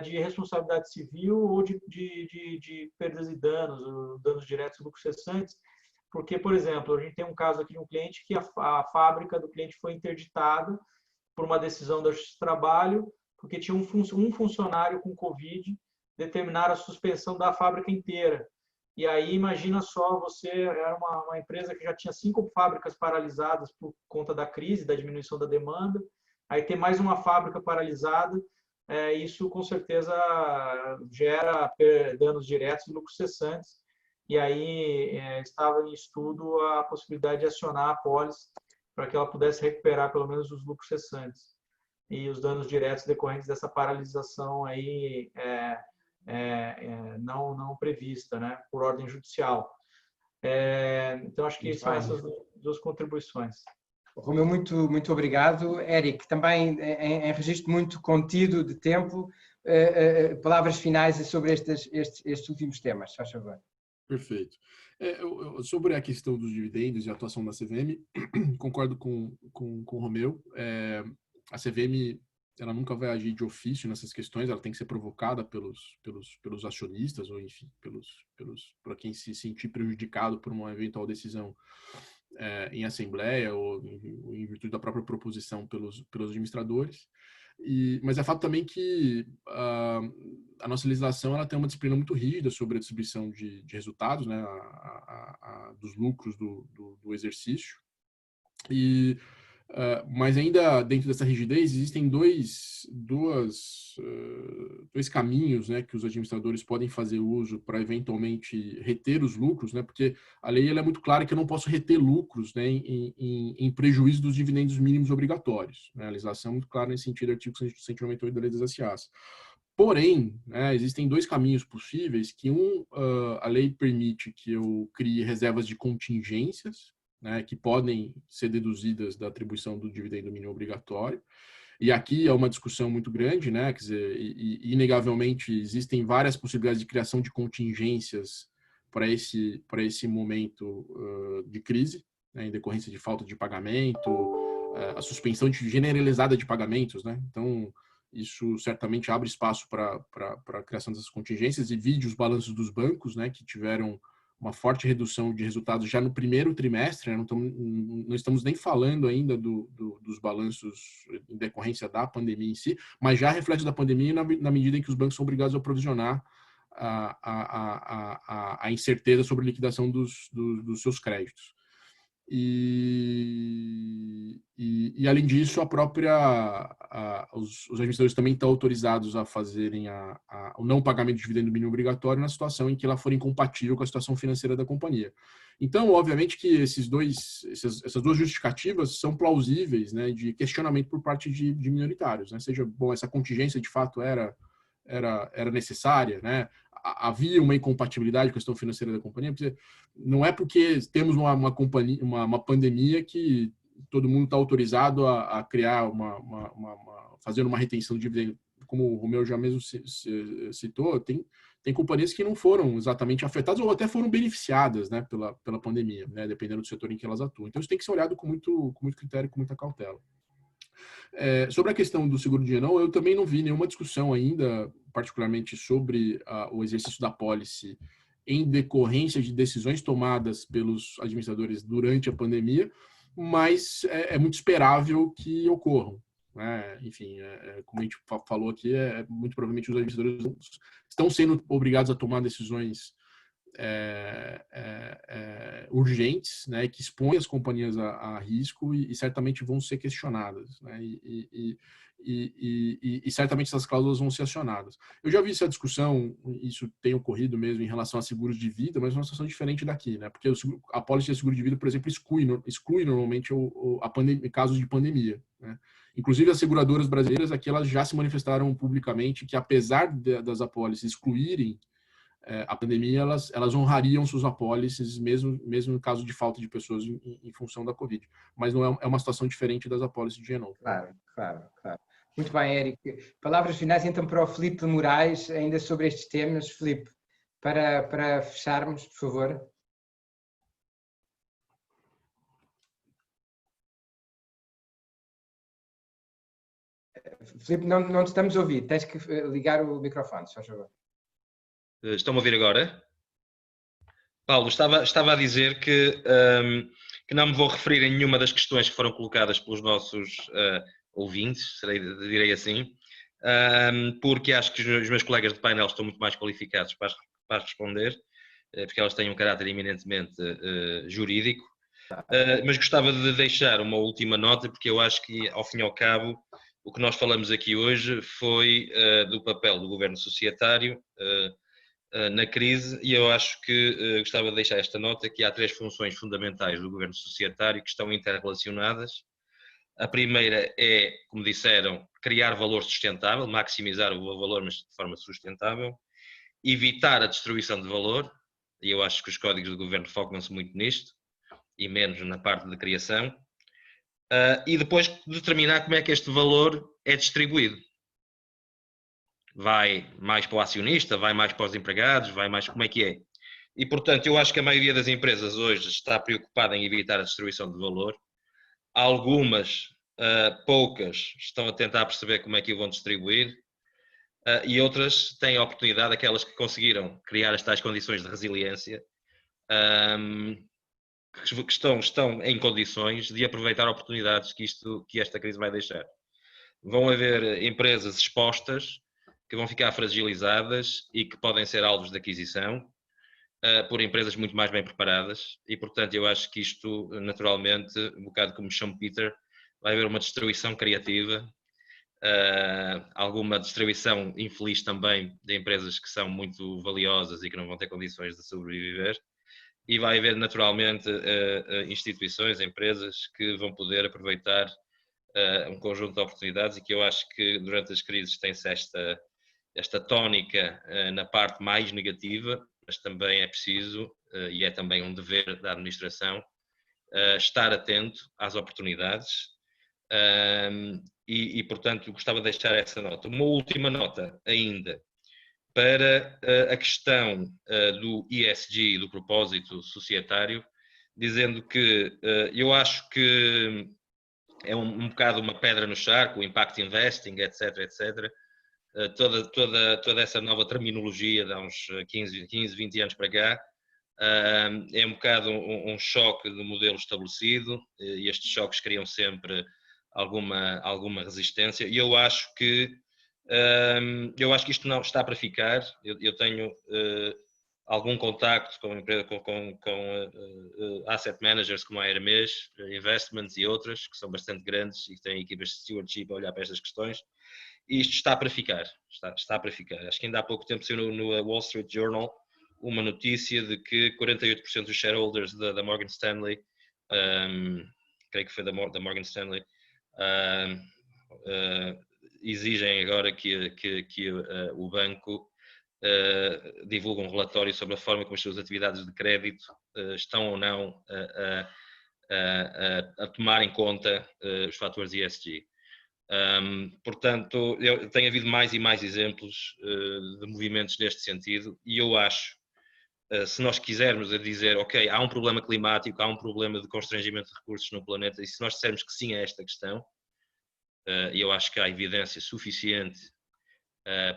de responsabilidade civil ou de perdas e danos diretos e lucros cessantes, porque, por exemplo, a gente tem um caso aqui de um cliente que a fábrica do cliente foi interditada por uma decisão da Justiça do Trabalho, porque tinha um funcionário com Covid, determinaram a suspensão da fábrica inteira. E aí, imagina só, você era uma empresa que já tinha 5 fábricas paralisadas por conta da crise, da diminuição da demanda, aí tem mais uma fábrica paralisada, isso com certeza gera danos diretos e lucros cessantes, e aí estava em estudo a possibilidade de acionar a apólice para que ela pudesse recuperar pelo menos os lucros cessantes e os danos diretos decorrentes dessa paralisação aí não prevista, né, por ordem judicial. Então, acho que são essas 2 contribuições. Romeu, muito obrigado. Éric, também em registro muito contido de tempo, palavras finais sobre estes últimos temas, faz favor. Perfeito. Sobre a questão dos dividendos e a atuação da CVM, concordo com o Romeu. A CVM ela nunca vai agir de ofício nessas questões, ela tem que ser provocada pelos acionistas ou, enfim, por quem se sentir prejudicado por uma eventual decisão em assembleia ou em virtude da própria proposição pelos administradores. Mas é fato também que a nossa legislação ela tem uma disciplina muito rígida sobre a distribuição de resultados, né, dos lucros do exercício. Mas ainda dentro dessa rigidez existem dois caminhos, né, que os administradores podem fazer uso para eventualmente reter os lucros, né, porque a lei ela é muito clara que eu não posso reter lucros, né, em prejuízo dos dividendos mínimos obrigatórios, né, a legislação é muito clara nesse sentido, artigo 198 da lei das SAs. Porém, né, existem dois caminhos possíveis, que a lei permite que eu crie reservas de contingências, né, que podem ser deduzidas da atribuição do dividendo mínimo obrigatório. E aqui é uma discussão muito grande, né, quer dizer, inegavelmente existem várias possibilidades de criação de contingências para esse momento de crise, né, em decorrência de falta de pagamento, a suspensão generalizada de pagamentos, né, então isso certamente abre espaço para a criação dessas contingências e vide os balanços dos bancos, né, que tiveram uma forte redução de resultados já no primeiro trimestre, né? Não estamos nem falando ainda dos balanços em decorrência da pandemia em si, mas já reflete da pandemia na medida em que os bancos são obrigados a provisionar a incerteza sobre a liquidação dos seus créditos. Além disso, os administradores também estão autorizados a fazerem o não pagamento de dividendo mínimo obrigatório na situação em que ela for incompatível com a situação financeira da companhia. Então, obviamente que essas duas justificativas são plausíveis, né, de questionamento por parte de minoritários, né? Seja, bom, essa contingência de fato era necessária, né? Havia uma incompatibilidade com a questão financeira da companhia, porque não é porque temos uma pandemia que todo mundo está autorizado a criar fazer uma retenção de dividendo, como o Romeu já mesmo citou, tem companhias que não foram exatamente afetadas ou até foram beneficiadas, né, pela pandemia, né, dependendo do setor em que elas atuam. Então isso tem que ser olhado com muito critério, com muita cautela. Sobre a questão do seguro de não, eu também não vi nenhuma discussão ainda, particularmente sobre o exercício da apólice em decorrência de decisões tomadas pelos administradores durante a pandemia, mas é muito esperável que ocorram, né? Enfim, como a gente falou aqui, muito provavelmente os administradores estão sendo obrigados a tomar decisões urgentes, né, que expõem as companhias a risco e certamente vão ser questionadas, né, e certamente essas cláusulas vão ser acionadas. Eu já vi essa discussão, isso tem ocorrido mesmo em relação a seguros de vida, mas é uma situação diferente daqui, né, porque a pólice de seguro de vida, por exemplo, exclui normalmente casos de pandemia, né. Inclusive as seguradoras brasileiras aqui elas já se manifestaram publicamente que apesar das apólices excluírem a pandemia, elas honrariam suas apólices, mesmo no caso de falta de pessoas em função da Covid. Mas não é uma situação diferente das apólices de Genon. Claro. Muito bem, Érico. Palavras finais, então, para o Filipe Moraes, ainda sobre estes temas. Filipe, para fecharmos, por favor. Filipe, não te estamos a ouvir. Tens que ligar o microfone, se faz favor. Estão-me a ouvir agora? Paulo, estava a dizer que não me vou referir a nenhuma das questões que foram colocadas pelos nossos ouvintes, direi assim, porque acho que os meus colegas de painel estão muito mais qualificados para responder, porque elas têm um caráter eminentemente jurídico. Mas gostava de deixar uma última nota, porque eu acho que, ao fim e ao cabo, o que nós falamos aqui hoje foi do papel do governo societário na crise, e eu acho que gostava de deixar esta nota, que há 3 funções fundamentais do governo societário que estão interrelacionadas. A primeira é, como disseram, criar valor sustentável, maximizar o valor, mas de forma sustentável, evitar a destruição de valor, e eu acho que os códigos do governo focam-se muito nisto, e menos na parte de criação, e depois determinar como é que este valor é distribuído. Vai mais para o acionista, vai mais para os empregados, vai mais... Como é que é? E, portanto, eu acho que a maioria das empresas hoje está preocupada em evitar a destruição de valor. Algumas, poucas, estão a tentar perceber como é que o vão distribuir. E outras têm a oportunidade, aquelas que conseguiram criar as tais condições de resiliência, que estão em condições de aproveitar oportunidades que esta crise vai deixar. Vão haver empresas expostas que vão ficar fragilizadas e que podem ser alvos de aquisição por empresas muito mais bem preparadas e, portanto, eu acho que isto, naturalmente, um bocado como Schumpeter, vai haver uma destruição criativa, alguma destruição infeliz também de empresas que são muito valiosas e que não vão ter condições de sobreviver, e vai haver, naturalmente, instituições, empresas que vão poder aproveitar um conjunto de oportunidades e que eu acho que durante as crises tem-se esta tónica na parte mais negativa, mas também é preciso, e é também um dever da administração, estar atento às oportunidades e, portanto, gostava de deixar essa nota. Uma última nota ainda para a questão do ESG, do propósito societário, dizendo que eu acho que é um bocado uma pedra no charco, o impact investing, etc, etc. Toda essa nova terminologia de há uns 15, 20 anos para cá é um bocado um choque do modelo estabelecido e estes choques criam sempre alguma resistência e eu acho que isto não está para ficar. Eu tenho algum contacto com empresa, com asset managers como a Hermes Investments e outras que são bastante grandes e que têm equipas de stewardship a olhar para estas questões. E isto está para ficar, está para ficar. Acho que ainda há pouco tempo saiu no Wall Street Journal uma notícia de que 48% dos shareholders da Morgan Stanley, creio que foi da Morgan Stanley, exigem agora que o banco divulgue um relatório sobre a forma como as suas atividades de crédito estão ou não a tomar em conta os fatores ESG. Portanto, tem havido mais e mais exemplos de movimentos neste sentido e eu acho, se nós quisermos dizer, ok, há um problema climático, há um problema de constrangimento de recursos no planeta e se nós dissermos que sim a esta questão, e eu acho que há evidência suficiente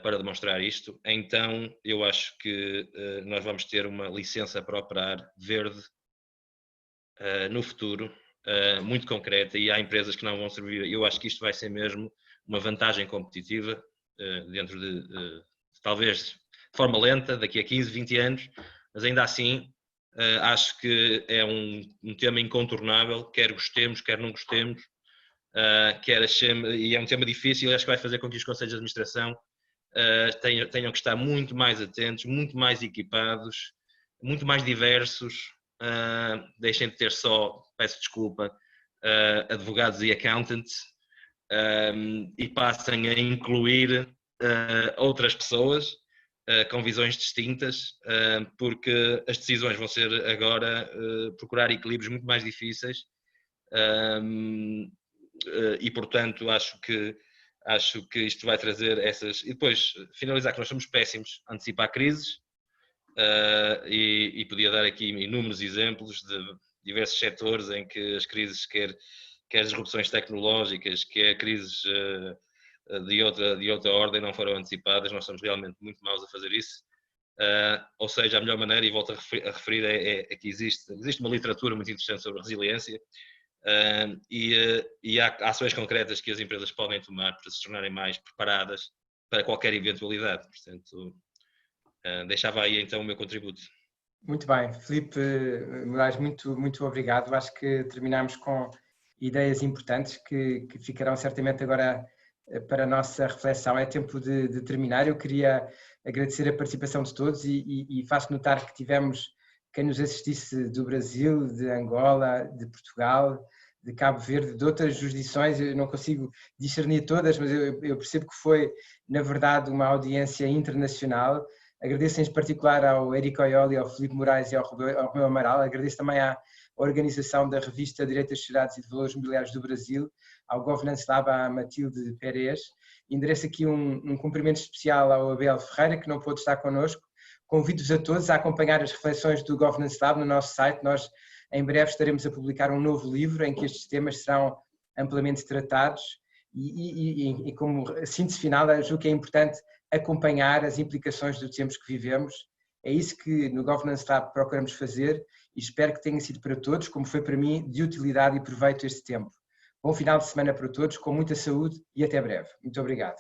para demonstrar isto, então eu acho que nós vamos ter uma licença para operar verde no futuro, muito concreta, e há empresas que não vão servir. Eu acho que isto vai ser mesmo uma vantagem competitiva dentro de talvez de forma lenta, daqui a 15, 20 anos, mas ainda assim acho que é um tema incontornável, quer gostemos, quer não gostemos, e é um tema difícil, acho que vai fazer com que os conselhos de administração tenham que estar muito mais atentos, muito mais equipados, muito mais diversos, deixem de ter só, peço desculpa, advogados e accountants e passem a incluir outras pessoas com visões distintas, porque as decisões vão ser agora procurar equilíbrios muito mais difíceis e, portanto, acho que isto vai trazer essas... E depois, finalizar que nós somos péssimos a antecipar crises e podia dar aqui inúmeros exemplos de diversos setores em que as crises, quer disrupções tecnológicas, quer crises de outra ordem não foram antecipadas. Nós somos realmente muito maus a fazer isso. Ou seja, a melhor maneira, e volto a referir, é que existe uma literatura muito interessante sobre resiliência e há ações concretas que as empresas podem tomar para se tornarem mais preparadas para qualquer eventualidade. Portanto, deixava aí então o meu contributo. Muito bem, Filipe Moraes, muito obrigado. Acho que terminamos com ideias importantes que ficarão certamente agora para a nossa reflexão. É tempo de terminar. Eu queria agradecer a participação de todos e faço notar que tivemos quem nos assistisse do Brasil, de Angola, de Portugal, de Cabo Verde, de outras jurisdições. Eu não consigo discernir todas, mas eu percebo que foi, na verdade, uma audiência internacional. Agradeço em particular ao Érico Aioli, ao Filipe Moraes e ao Romeu Amaral. Agradeço também à organização da revista Direitos Sociedades e de Valores Mobiliários do Brasil, ao Governance Lab, à Matilde Pérez. Endereço aqui um cumprimento especial ao Abel Ferreira, que não pôde estar connosco, Convido-vos a todos a acompanhar as reflexões do Governance Lab no nosso site. Nós, em breve, estaremos a publicar um novo livro em que estes temas serão amplamente tratados e como síntese final, eu julgo que é importante acompanhar as implicações dos tempos que vivemos. É isso que no Governance Lab procuramos fazer e espero que tenha sido para todos, como foi para mim, de utilidade e proveito este tempo. Bom final de semana para todos, com muita saúde e até breve. Muito obrigado.